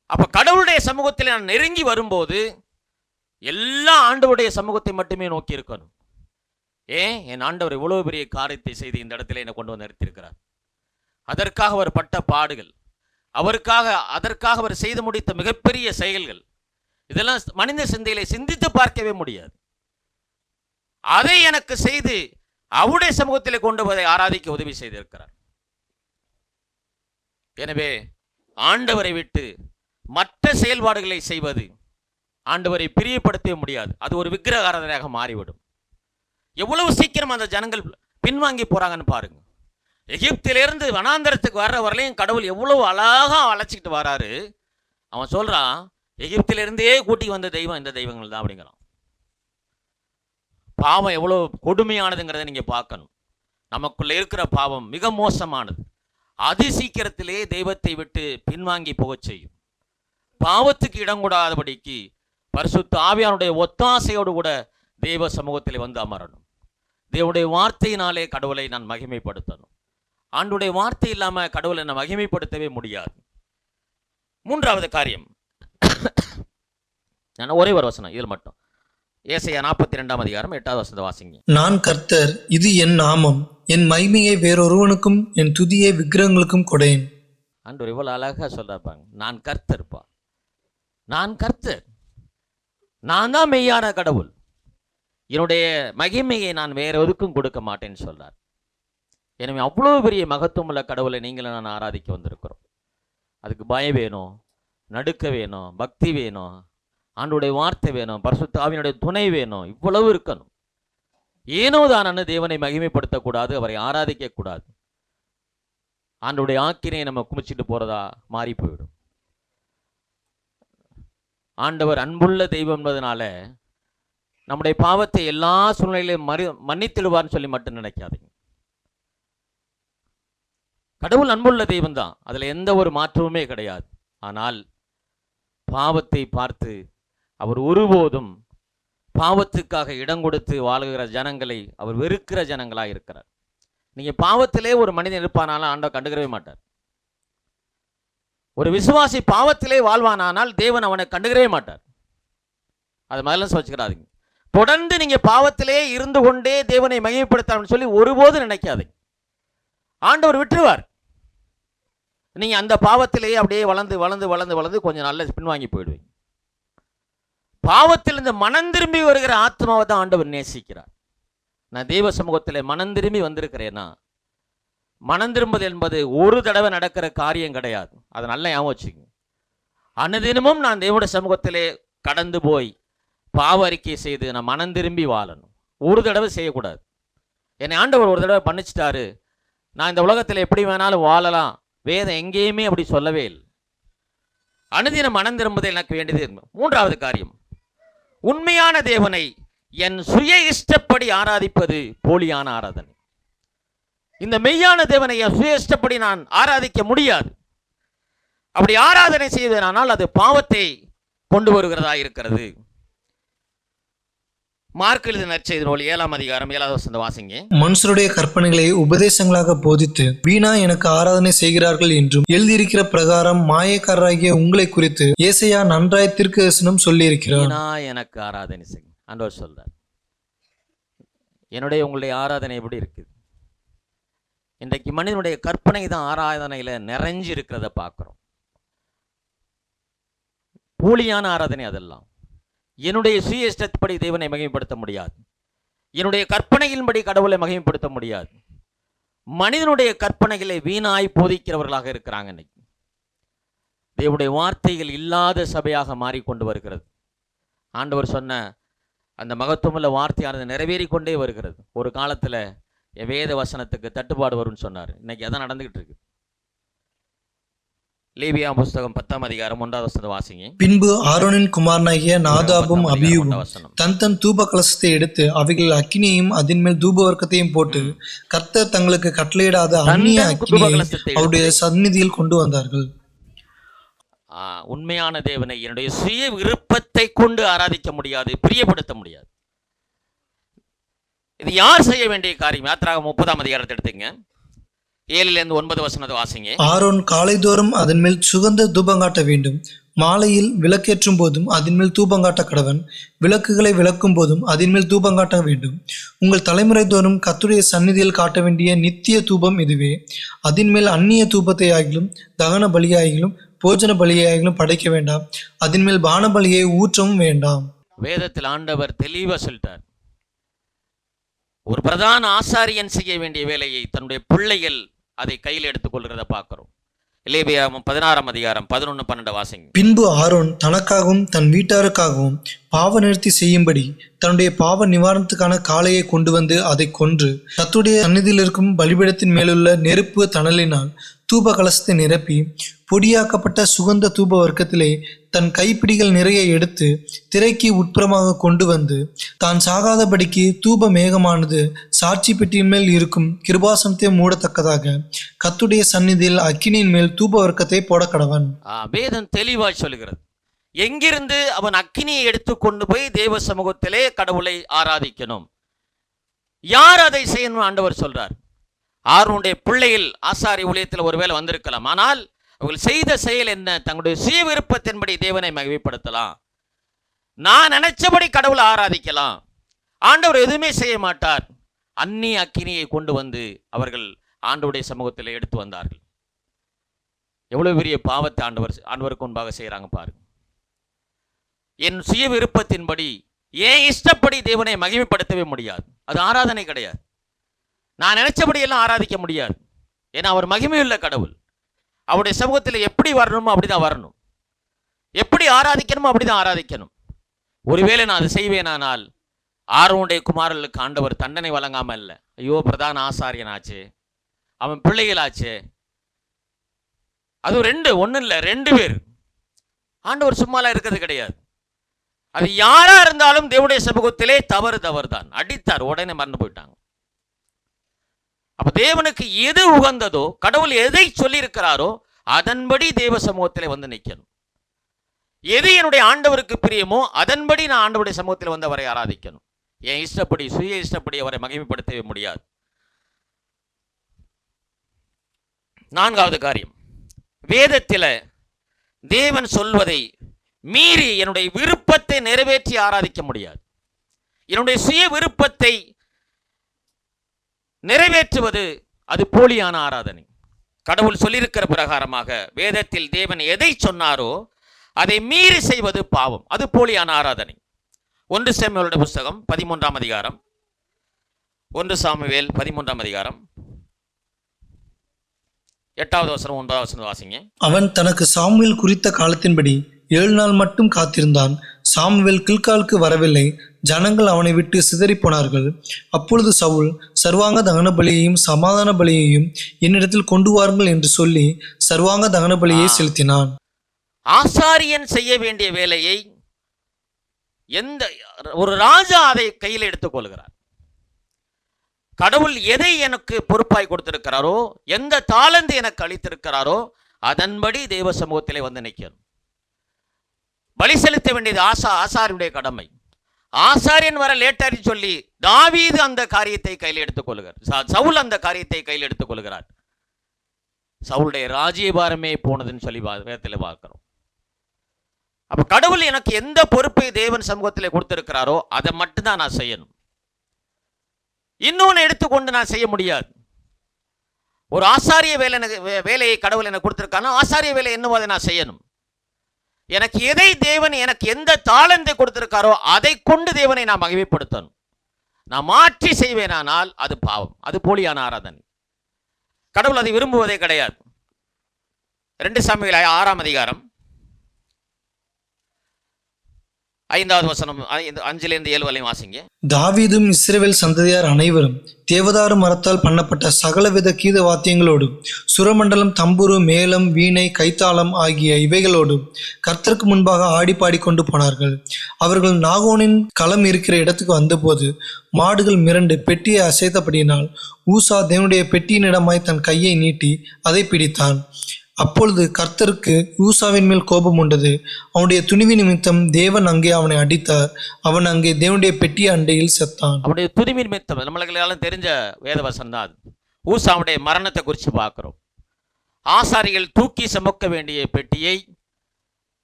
A: அப்ப கடவுளுடைய சமூகத்தில் நான் நெருங்கி வரும்போது எல்லா ஆண்டவருடைய சமூகத்தை மட்டுமே நோக்கி இருக்கணும். ஏன், என் ஆண்டவர் இவ்வளவு பெரிய காரியத்தை செய்து இந்த இடத்துல என்னை கொண்டு வந்து நிறுத்தியிருக்கிறார். அதற்காக அவர் பட்ட பாடுகள், அதற்காக அவர் செய்து முடித்த மிகப்பெரிய செயல்கள், இதெல்லாம் மனித சிந்தையிலே சிந்தித்து பார்க்கவே முடியாது. அதை எனக்கு செய்து அவருடைய சமூகத்திலே கொண்டு போய் ஆராதிக்க உதவி செய்திருக்கிறார். எனவே ஆண்டவரை விட்டு மற்ற செயல்பாடுகளை செய்வது ஆண்டவரை பிரியப்படுத்தவே முடியாது. அது ஒரு விக்கிரக ஆராதனையாக மாறிவிடும். எவ்வளவு சீக்கிரம் அந்த ஜனங்கள் பின்வாங்கி போறாங்கன்னு பாருங்க. எகிப்திலிருந்து வனாந்தரத்துக்கு வர்ற வரலையும் கடவுள் எவ்வளவு அழகா அழைச்சிக்கிட்டு வராரு. அவன் சொல்றான், எகிப்திலிருந்தே கூட்டி வந்த தெய்வம் இந்த தெய்வங்கள் தான் அப்படிங்கிறான். பாவம் எவ்வளவு கொடுமையானதுங்கிறத நீங்க பார்க்கணும். நமக்குள்ள இருக்கிற பாவம் மிக மோசமானது. அதி சீக்கிரத்திலே தெய்வத்தை விட்டு பின்வாங்கி போகச் செய்யும். பாவத்துக்கு இடம் கூடாதபடிக்கு பரிசுத்த ஆவியானுடைய ஒத்தாசையோடு கூட தெய்வ சமூகத்தில் வந்து அமரணும். தேவனுடைய வார்த்தையினாலே கடவுளை நான் மகிமைப்படுத்தணும். ஆண்டுடைய வார்த்தை இல்லாம கடவுளை நான் மகிமைப்படுத்தவே முடியாது. 3வது காரியம், நான் ஒரே ஒரு வசனம் இதில் மட்டும், ஏசாயா 42ஆம் அதிகாரம் 8வது வசனத்தை வாசிங்க.
B: நான் கர்த்தர், இது என் நாமம், என் மகிமையை வேறொருவனுக்கும் என் துதியை விக்கிரகங்களுக்கும் கொடேன்.
A: ஆண்டவர் இவ்வளவு அழகா சொல்றாங்க. நான் கர்த்தர்ப்பா, நான் கர்த்தர், நான் தான் மெய்யான கடவுள், என்னுடைய மகிமையை நான் வேற எதுக்கும் கொடுக்க மாட்டேன்னு சொல்றார். எனவே அவ்வளோ பெரிய மகத்துவம் உள்ள கடவுளை நீங்களும் நான் ஆராதிக்க வந்திருக்கிறோம். அதுக்கு பயம் வேணும், நடுக்க வேணும், பக்தி வேணும், ஆண்டுடைய வார்த்தை வேணும், பரிசுத்த ஆவியினுடைய துணை வேணும். இவ்வளவு இருக்கணும். ஏனோ தானன்னு தேவனை மகிமைப்படுத்தக்கூடாது, அவரை ஆராதிக்க கூடாது. ஆண்டுடைய ஆக்கினையை நம்ம குமிச்சிட்டு போறதா மாறி போயிடும். ஆண்டவர் அன்புள்ள தெய்வம் என்பதனால நம்முடைய பாவத்தை எல்லா சூழ்நிலையிலும் மன்னித்திடுவார்னு சொல்லி மட்டும் நினைக்காதீங்க. கடவுள் அன்புள்ள தெய்வம் தான், அதில் எந்த ஒரு மாற்றமுமே கிடையாது. ஆனால் பாவத்தை பார்த்து அவர் ஒருபோதும் பாவத்துக்காக இடம் கொடுத்து வாழுகிற ஜனங்களை அவர் வெறுக்கிற ஜனங்களாக இருக்கிறார். நீங்கள் பாவத்திலே ஒரு மனிதன் இருப்பானாலும் ஆண்டவர் கண்டுக்கிறவே மாட்டார். ஒரு விசுவாசி பாவத்திலே வாழ்வானானால் தேவன் அவனை கண்டுக்கிறவே மாட்டார். அது முதல்ல வச்சுக்கிறாதீங்க. தொடர்ந்து நீங்க பாவத்திலே இருந்து கொண்டே தேவனை மகிமைப்படுத்தணும்னு சொல்லி ஒருபோதும் நினைக்காதீங்க. ஆண்டவர் விட்டுருவார். நீங்க அந்த பாவத்திலேயே அப்படியே வளர்ந்து வளர்ந்து வளர்ந்து வளர்ந்து கொஞ்சம் நல்ல பின்வாங்கி போயிடுவீங்க. பாவத்திலிருந்து மனம் திரும்பி வருகிற ஆத்மாவை தான் ஆண்டவர் நேசிக்கிறார். நான் தெய்வ சமூகத்தில் மனம் திரும்பி வந்திருக்கிறேன்னா, மனம் திரும்புவது என்பது ஒரு தடவை நடக்கிற காரியம் கிடையாது. அதை நல்லா ஞாபகம் வச்சுக்கோங்க. அனுதினமும் நான் தேவனுடைய சமூகத்திலே கடந்து போய் பாவ அறிக்கை செய்து நான் மனம் திரும்பி வாழணும். ஒரு தடவை செய்யக்கூடாது. என்னை ஆண்டவர் ஒரு தடவை பண்ணிச்சிட்டாரு, நான் இந்த உலகத்தில் எப்படி வேணாலும் வாழலாம், வேதம் எங்கேயுமே அப்படி சொல்லவே இல்லை. அனுதினம் மனம் திரும்புவது எனக்கு வேண்டியது. மூன்றாவது காரியம், உண்மையான தேவனை என் சுய இஷ்டப்படி ஆராதிப்பது போலியான ஆராதனை. இந்த மெய்யான தேவனை என் சுய இஷ்டப்படி நான் ஆராதிக்க முடியாது. அப்படி ஆராதனை செய்வதனால் அது பாவத்தை கொண்டு வருகிறதா இருக்கிறது. மார்க் எழுதின நற்செய்தி நூல் 7ஆம் அதிகாரம் 7வது வசனம் வாசிங்க.
B: மனுஷருடைய கற்பனைகளை உபதேசங்களாக போதித்து வீணா எனக்கு ஆராதனை செய்கிறார்கள் என்றும் எழுதியிருக்கிற பிரகாரம் மாயக்காரராகிய உங்களை குறித்து ஏசாயா நன்றாய் தீர்க்கதரிசனம் சொல்லியிருக்கிறார்.
A: வீணா எனக்கு ஆராதனை செய்யுங்க ஆண்டவர் சொல்றார். என்னுடைய உங்களுடைய ஆராதனை எப்படி இருக்குது? இன்றைக்கு மனிதனுடைய கற்பனை தான் ஆராதனையில நிறைஞ்சு இருக்கிறத பார்க்கிறோம். போலியான ஆராதனை அதெல்லாம். என்னுடைய சுய இஷ்டப்படி தேவனை மகிமைப்படுத்த முடியாது. என்னுடைய கற்பனையின்படி கடவுளை மகிமைப்படுத்த முடியாது. மனிதனுடைய கற்பனைகளை வீணாய் போதிக்கிறவர்களாக இருக்கிறாங்க. இன்னைக்கு தேவனுடைய வார்த்தைகள் இல்லாத சபையாக மாறிக்கொண்டு வருகிறது. ஆண்டவர் சொன்ன அந்த மகத்துவமுள்ள வார்த்தையானது நிறைவேறி கொண்டே வருகிறது. ஒரு காலத்தில் வேத வசனத்துக்கு தட்டுப்பாடு வரும்னு சொன்னார். இன்னைக்கு அதான் நடந்துகிட்டு இருக்கு. லேவியா புஸ்தகம் 10ஆம் அதிகாரம் 1வது வசனம் வாசிங்க.
B: பின்பு ஆரோனின் குமாரனாகிய நாதாபும் அபியூவும் தன் தன் தூப கலசத்தை எடுத்து அவைகள் அக்கினியையும் அதன் மேல் தூப வர்க்கத்தையும் போட்டு கர்த்தர் தங்களுக்கு கட்டளையிடாத அந்நிய அக்கினியை அவருடைய சந்நிதியில் கொண்டு வந்தார்கள்.
A: உண்மையான தேவனை என்னுடைய சுய விருப்பத்தை கொண்டு ஆராதிக்க முடியாது, பிரியப்படுத்த முடியாது. இது யார் செய்ய வேண்டிய காரியம்? யாத்திராகமம் 30ஆம் அதிகாரத்தை எடுத்துங்க. 7லிருந்து 9 வசனத்தை வாசிங்க.
B: ஆரோன் காலைதோறும் அதன் மேல் சுகந்த தூபங்காட்ட வேண்டும். மாலையில் விளக்கேற்றும் போதும் அதன் மேல் தூபங்காட்ட கடவன். விளக்குகளை விளக்கும் போதும் அதன் மேல் தூபங்காட்ட வேண்டும். உங்கள் தலைமுறை தோறும் கர்த்தருடைய சந்நிதியில் காட்ட வேண்டிய நித்திய தூபம் இதுவே. அதன் மேல் அந்நிய தூபத்தை ஆகிலும் தகன பலியாகிலும் போஜன பலியாகிலும் படைக்க வேண்டாம். அதன் மேல் பான பலியை ஊற்றவும் வேண்டாம்.
A: வேதத்தில் ஆண்டவர் தெளிவா சொல்லிட்டார். ஒரு பிரதான ஆசாரியன் செய்ய வேண்டிய வேலையை தன்னுடைய பிள்ளைகள் அதை கையில் எடுத்துக் கொள்கிறத பார்க்கிறோம். லேவியாகமம் 16ஆம் அதிகாரம் 11, 12 வாசிங்க.
B: பின்பு ஆரோன் தனக்காகவும் தன் வீட்டாருக்காகவும் பாவ நிவர்த்தி செய்யும்படி தன்னுடைய பாவ நிவாரணத்துக்கான காளையை கொண்டு வந்து அதை கொன்று கர்த்தருடைய சந்நிதியில் இருக்கும் பலிபீடத்தின் மேலுள்ள நெருப்பு தணலினால் தூப கலசத்தை நிரப்பி பொடியாக்கப்பட்ட சுகந்த தூப வர்க்கத்திலே தன் கைப்பிடிகள் நிறைய எடுத்து திரைக்கு உட்புறமாக கொண்டு வந்து தான் சாகாதபடிக்கு தூப மேகமானது சாட்சி பெட்டியின் மேல் இருக்கும் கிருபாசனத்தை மூடத்தக்கதாக கர்த்தருடைய சந்நிதியில் அக்கினியின் மேல் தூப வர்க்கத்தை போட கடவன்.
A: வேதம் தெளிவாய் சொல்கிறது. எங்கிருந்து அவன் அக்கினியை எடுத்து கொண்டு போய் தேவ சமூகத்திலே கடவுளை ஆராதிக்கணும். யார் அதை செய்யணும்? ஆண்டவர் சொல்றார். ஆரோனுடைய பிள்ளைகள் ஆசாரி ஊழியத்தில் ஒருவேளை வந்திருக்கலாம். ஆனால் அவர்கள் செய்த செயல் என்ன? தங்களுடைய சுய விருப்பத்தின்படி தேவனை மகிமைப்படுத்தலாம். நான் நினைச்சபடி கடவுளை ஆராதிக்கலாம். ஆண்டவர் எதுவுமே செய்ய மாட்டார். அந்நிய அக்கினியை கொண்டு வந்து அவர்கள் ஆண்டவருடைய சமூகத்தில் எடுத்து வந்தார்கள். எவ்வளவு பெரிய பாவத்தை ஆண்டவருக்கு முன்பாக செய்யறாங்க பாருங்க. என் சுய விருப்பத்தின்படி ஏன் இஷ்டப்படி தேவனை மகிமைப்படுத்தவே முடியாது. அது ஆராதனை கிடையாது. நான் நினைச்சபடியெல்லாம் ஆராதிக்க முடியாது. ஏன்னா அவர் மகிமையுள்ள கடவுள். அவருடைய சமூகத்தில் எப்படி வரணுமோ அப்படிதான் வரணும். எப்படி ஆராதிக்கணுமோ அப்படிதான் ஆராதிக்கணும். ஒருவேளை நான் அதை செய்வேனானால் ஆரோனுடைய குமாரர்களுக்கு ஆண்டவர் தண்டனை வழங்காம இல்லை. ஐயோ பிரதான ஆசாரியன் ஆச்சு, அவன் பிள்ளைகளாச்சு. அது ஒன்றும் இல்லை, 2 பேர். ஆண்டவர் சும்மாலாம் இருக்கிறது கிடையாது. அது யாரா இருந்தாலும் தேவனுடைய சமூகத்திலே தவறு தான். அடித்தார், உடனே மறந்து போயிட்டாங்க. அப்ப தேவனுக்கு எது உகந்ததோ, கடவுள் எதை சொல்லியிருக்கிறாரோ அதன்படி தேவ சமூகத்தில் வந்து நிற்கணும். எது என்னுடைய ஆண்டவருக்கு பிரியமோ அதன்படி நான் ஆண்டவருடைய சமூகத்தில் வந்து அவரை ஆராதிக்கணும். என் இஷ்டப்படி, சுய இஷ்டப்படி அவரை மகிமைப்படுத்தவே முடியாது. 4வது காரியம், வேதத்தில் தேவன் சொல்வதை மீறி என்னுடைய விருப்பத்தை நிறைவேற்றி ஆராதிக்க முடியாது. என்னுடைய சுய விருப்பத்தை நிறைவேற்றுவது அது போலியான ஆராதனை. கடவுள் சொல்லியிருக்கிற பிரகாரமாக வேதத்தில் தேவன் எதை சொன்னாரோ அதை மீறி செய்வது பாவம், அது போலியான ஆராதனை. 1 சாமுவேலுடைய புஸ்தகம் 13ஆம் அதிகாரம், 1 சாமுவேல் 13ஆம் அதிகாரம் 8வது வசனம் 9வது வசனம் வாசிங்க.
B: அவன் தனக்கு சாமுவேல் குறித்த காலத்தின்படி 7 நாள் மட்டும் காத்திருந்தான். சாமுவேல் கில்காலுக்கு வரவில்லை. ஜனங்கள் அவனை விட்டு சிதறி போனார்கள். அப்பொழுது சவுல், சர்வாங்க தகன பலியையும் சமாதான பலியையும் என்னிடத்தில் கொண்டு வாருங்கள் என்று சொல்லி சர்வாங்க தகன பலியை செலுத்தினான்.
A: ஆசாரியன் செய்ய வேண்டிய வேலையை ஒரு ராஜா அதை கையில் எடுத்துக் கொள்கிறார். கடவுள் எதை எனக்கு பொறுப்பாய் கொடுத்திருக்கிறாரோ, எந்த தாளந்து எனக்கு அளித்திருக்கிறாரோ அதன்படி தேவ சமூகத்திலே வந்து நிற்கணும். பலி செலுத்த வேண்டியது ஆசாரியனுடைய கடமை. ஆசாரியன் வர லேட்டாரி சொல்லி தாவீது அந்த காரியத்தை கையில் எடுத்துக் கொள்கிறார். சவுல் அந்த காரியத்தை கையில் எடுத்துக் கொள்கிறார். சவுளுடைய ராஜ்யபாரமே போனதுன்னு சொல்லி வேதத்தில் பார்க்கிறோம். அப்ப கடவுள் எனக்கு எந்த பொறுப்பை தேவன் சமூகத்தில் கொடுத்திருக்கிறாரோ அதை மட்டும்தான் நான் செய்யணும். இன்னொன்று எடுத்துக்கொண்டு நான் செய்ய முடியாது. ஒரு ஆசாரிய வேலையை கடவுள் எனக்கு கொடுத்திருக்கானோ ஆசாரிய வேலை என்னவோ அதை நான் செய்யணும். எனக்கு எதை தேவன் எனக்கு எந்த தாளந்தை கொடுத்திருக்காரோ அதை கொண்டு தேவனை நான் மகிமைப்படுத்தணும். நான் மாற்றி செய்வேனானால் அது பாவம், அது போலியான ஆராதனை. கடவுள் அதை விரும்புவதே கிடையாது. 2 சாமுவேல் 6ஆம் அதிகாரம் 5வது வசனம் 5லிருந்து 7 வரை வாசிங்க.
B: தாவீதும் இஸ்ரவேல் சந்ததியார் அனைவரும் தேவதாரு மரத்தால் பண்ணப்பட்ட சகலவித கீத வாத்தியங்களோடு சுரமண்டலம், தம்புரு, மேளம், வீணை, கைத்தாளம் ஆகிய இவைகளோடு கர்த்தருக்கு முன்பாக ஆடி பாடிக்கொண்டு போனார்கள். அவர்கள் நாகோனின் களம் இருக்கிற இடத்துக்கு வந்தபோது மாடுகள் மிரண்டு பெட்டியை அசைத்தபடியினால் ஊசா தேவனுடைய பெட்டியினிடமாய் தன் கையை நீட்டி அதை பிடித்தான். அப்பொழுது கர்த்தருக்கு ஊசாவின் மேல் கோபம் உண்டது. அவனுடைய துணிவி நிமித்தம் தேவன் அங்கே அவனை அடித்தார். அவன் அங்கே தேவனுடைய பெட்டிய அண்டையில் செத்தான்.
A: அவனுடைய துணிவி நிமித்தம் நம்மளுக்கு தெரிஞ்ச வேதவசனம் தான். ஊசாவுடைய மரணத்தை குறித்து பார்க்கிறோம். ஆசாரிகள் தூக்கி சுமக்க வேண்டிய பெட்டியை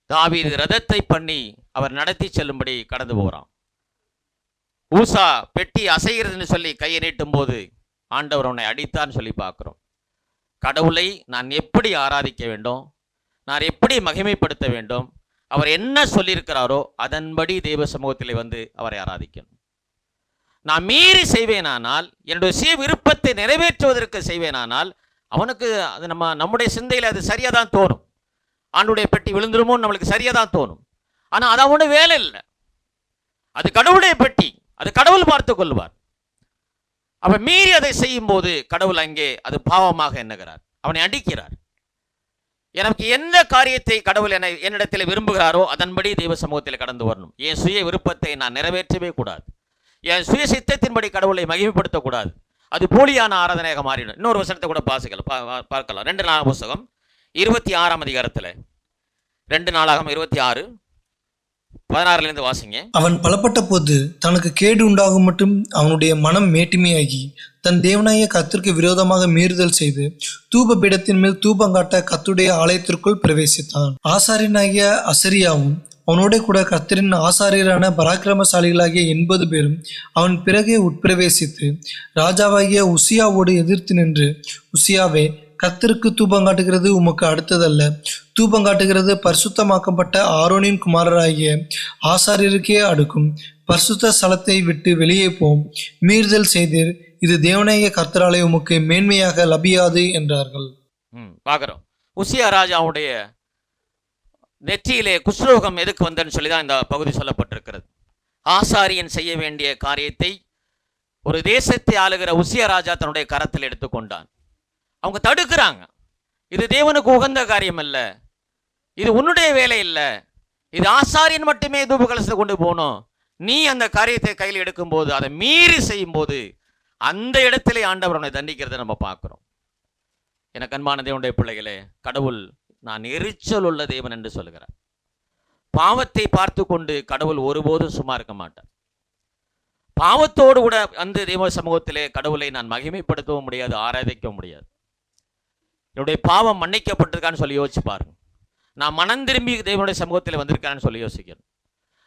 A: தாவீது ரதத்தை பண்ணி அவர் நடத்தி செல்லும்படி கடந்து போகிறான். ஊசா பெட்டி அசைகிறதுன்னு சொல்லி கையை நீட்டும் போது ஆண்டவர் அவனை அடித்தான்னு சொல்லி பார்க்கிறோம். கடவுளை நான் எப்படி ஆராதிக்க வேண்டும், நான் எப்படி மகிமைப்படுத்த வேண்டும், அவர் என்ன சொல்லியிருக்கிறாரோ அதன்படி தேவ சமூகத்தில் வந்து அவரை ஆராதிக்கணும். நான் மீறி செய்வேனானால், என்னுடைய சுய விருப்பத்தை நிறைவேற்றுவதற்கு செய்வேனானால் அவனுக்கு அது நம்முடைய சிந்தையில் அது சரியாக தான் தோணும். ஆண்டுடைய பெட்டி விழுந்துருமோன்னு நம்மளுக்கு சரியாக தான் தோணும். ஆனால் அது அவனுடைய வேலை இல்லை, அது கடவுளுடைய பெட்டி, அது கடவுள் பார்த்து கொள்வார். அவ மீறி அதை செய்யும் போது கடவுள் அங்கே அது பாவமாக எண்ணுகிறார், அவனை அடிக்கிறார். எனக்கு எந்த காரியத்தை கடவுள் என்னிடத்தில் விரும்புகிறாரோ அதன்படி தெய்வ சமூகத்தில் கடந்து வரணும். என் சுய விருப்பத்தை நான் நிறைவேற்றவே கூடாது, என் சுய சித்தத்தின்படி கடவுளை மகிமைப்படுத்தக்கூடாது. அது போலியான ஆராதனையாக மாறிடும். இன்னொரு வசனத்தை கூட பார்க்கலாம். 2 நாளாகம புஸ்தகம் 26ஆம் அதிகாரத்தில் 2 நாளாகமம் 26 16 வாசிங்க.
B: அவன் பலப்பட்ட போது தனக்கு கேடு உண்டாகும் மட்டும் அவனுடைய மனம் மேட்டிமையாகி தன் தேவனாய கர்த்தருக்கு விரோதமாக மீறுதல் செய்து தூப பீடத்தின் மேல் தூபங்காட்ட கர்த்தருடைய ஆலயத்திற்குள் பிரவேசித்தான். ஆசாரியனாகிய அசரியாவும் அவனோட கூட கர்த்தரின் ஆசாரியரான பராக்கிரமசாலிகளாகிய 80 பேரும் அவன் பிறகே உட்பிரவேசித்து ராஜாவாகிய உசியாவோடு எதிர்த்து நின்று, உசியாவே, கர்த்தருக்கு தூபங்காட்டுகிறது உமக்கு அடுத்ததல்ல. தூபங்காட்டுகிறது பரிசுத்தமாக்கப்பட்ட ஆரோனின் குமாரராகிய ஆசாரியருக்கே அடுக்கும். பரிசுத்த ஸ்தலத்தை விட்டு வெளியே போம், மீறுதல் செய்தீர். இது தேவனாகிய கர்த்தராலே உமக்கு மேன்மையாக லபியாது என்றார்கள்.
A: பார்க்கிறோம். உசியா ராஜாவுடைய நெற்றியிலே குஷ்ரோகம் எதுக்கு வந்தன்னு சொல்லிதான் இந்த பகுதி சொல்லப்பட்டிருக்கிறது. ஆசாரியன் செய்ய வேண்டிய காரியத்தை ஒரு தேசத்தை ஆளுகிற உசியா ராஜா தன்னுடைய கரத்தில் எடுத்துக்கொண்டான். அவங்க தடுக்கிறாங்க. இது தேவனுக்கு உகந்த காரியம் அல்ல, இது உன்னுடைய வேலை இல்லை, இது ஆசாரியன் மட்டுமே தூப கலசத்தை கொண்டு போகணும். நீ அந்த காரியத்தை கையில் எடுக்கும்போது, அதை மீறி செய்யும் போது அந்த இடத்திலே ஆண்டவர் அவனை தண்டிக்கிறதை நம்ம பார்க்கிறோம். எனக்கு அன்பான தேவனுடைய பிள்ளைகளே, கடவுள் நான் எரிச்சல் உள்ள தேவன் என்று சொல்கிறார். பாவத்தை பார்த்து கொண்டு கடவுள் ஒருபோதும் சும்மா இருக்க மாட்டார். பாவத்தோடு கூட அந்த தேவ சமூகத்திலே கடவுளை நான் மகிமைப்படுத்தவும் முடியாது, ஆராதிக்கவும் முடியாது. என்னுடைய பாவம் மன்னிக்கப்பட்டிருக்கான்னு சொல்லி யோசிச்சு பாருங்க. நான் மனம் திரும்பி தேவனுடைய சமூகத்தில் வந்திருக்கான்னு சொல்லி யோசிக்கிறேன்.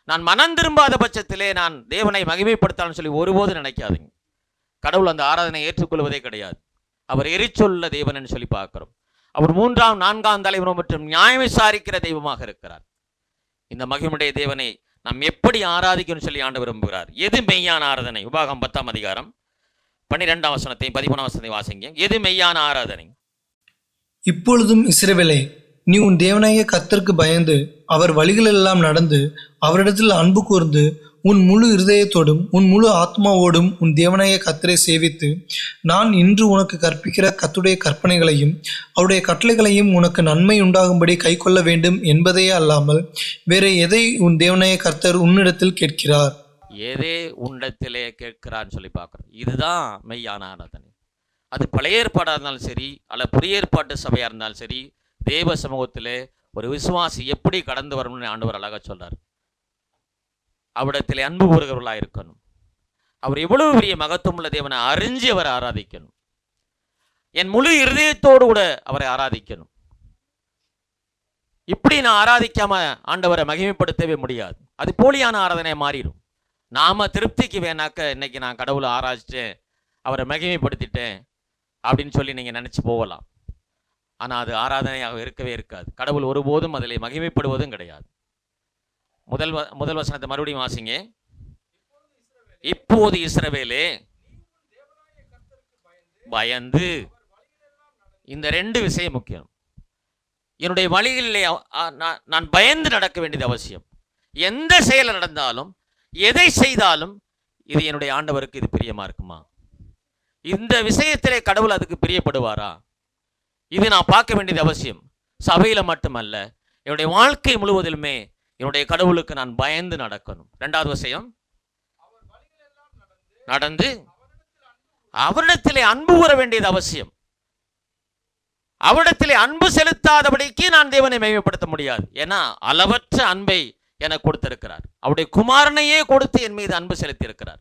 A: நான் மனம் திரும்பாத பட்சத்திலே நான் தேவனை மகிமைப்படுத்தான்னு சொல்லி ஒருபோதும் நினைக்காதீங்க. கடவுள் அந்த ஆராதனை ஏற்றுக்கொள்வதே கிடையாது. அவர் எரிச்சொல்ல தேவன் என்று சொல்லி பார்க்கிறோம். அவர் 3ஆம் 4ஆம் தலைவரும் மற்றும் நியாயம் விசாரிக்கிற தெய்வமாக இருக்கிறார். இந்த மகிமையுடைய தேவனை நாம் எப்படி ஆராதிக்கணும்னு சொல்லி ஆண்டு விரும்புகிறார். எது மெய்யான ஆராதனை? உபாகம் 10ஆம் அதிகாரம் 12ஆம் வசனத்தையும் 13ஆம் வசனத்தையும் வாசிங்க. எது மெய்யான ஆராதனை?
B: இப்பொழுதும் இஸ்ரவேலே, நீ உன் தேவனாகிய கர்த்தருக்கு பயந்து அவர் வழிகளெல்லாம் நடந்து அவரிடத்தில் அன்பு கூர்ந்து உன் முழு இருதயத்தோடும் உன் முழு ஆத்மாவோடும் உன் தேவனாகிய கர்த்தரை சேவித்து நான் இன்று உனக்கு கற்பிக்கிற கர்த்தருடைய கற்பனைகளையும் அவருடைய கட்டளைகளையும் உனக்கு நன்மை உண்டாகும்படி கைக்கொள்ள வேண்டும் என்பதையே அல்லாமல் வேற எதை உன் தேவனாகிய கர்த்தர் உன்னிடத்தில் கேட்கிறார்?
A: எதே உன்னிடத்திலே கேட்கிறான்னு சொல்லி பார்க்குறோம். இதுதான் மெய்யான ஆராதனை. அது பழைய ஏற்பாடாக இருந்தாலும் சரி, அல்ல புதிய ஏற்பாட்டு சபையாக இருந்தாலும் சரி, தேவ சமூகத்திலே ஒரு விசுவாசி எப்படி கடந்து வரணும்னு ஆண்டவர் அழகாக சொல்றார். அவரிடத்திலே அன்பு கூறுகிறவர்களாக இருக்கணும். அவர் எவ்வளவு பெரிய மகத்துவம் உள்ள தேவனை அறிஞ்சு அவரை ஆராதிக்கணும். என் முழு இருதயத்தோடு கூட அவரை ஆராதிக்கணும். இப்படி நான் ஆராதிக்காம ஆண்டவரை மகிமைப்படுத்தவே முடியாது. அது போலியான ஆராதனை மாறிடும். நாம திருப்திக்கு வேணாக்க இன்னைக்கு நான் கடவுளை ஆராய்ச்சிட்டேன், அவரை மகிமைப்படுத்திட்டேன் அப்படின்னு சொல்லி நீங்க நினைச்சு போகலாம். ஆனால் அது ஆராதனையாக இருக்கவே இருக்காது. கடவுள் ஒருபோதும் அதில் மகிமைப்படுவதும் கிடையாது. முதல் வசனத்தை மறுபடியும் வாசிங்க. இப்போது இஸ்ரவேலே பயந்து. இந்த 2 விஷயம் முக்கியம். என்னுடைய வழிகளிலே நான் பயந்து நடக்க வேண்டியது அவசியம். எந்த செயல் நடந்தாலும், எதை செய்தாலும், இது என்னுடைய ஆண்டவருக்கு இது பிரியமா இருக்குமா? இந்த விஷயத்திலே கடவுள் அதுக்கு பிரியப்படுவாரா? இது நான் பார்க்க வேண்டியது அவசியம். சபையில மட்டுமல்ல, என்னுடைய வாழ்க்கை முழுவதிலுமே என்னுடைய கடவுளுக்கு நான் பயந்து நடக்கணும். 2வது விஷயம், நடந்து அவரிடத்திலே அன்பு கூற வேண்டியது அவசியம். அவரிடத்திலே அன்பு செலுத்தாதபடிக்கு நான் தேவனை மகிமைப்படுத்த முடியாது. ஏன்னா அளவற்ற அன்பை எனக்கு கொடுத்திருக்கிறார். அவருடைய குமாரனையே கொடுத்து என் மீது அன்பு செலுத்தி இருக்கிறார்.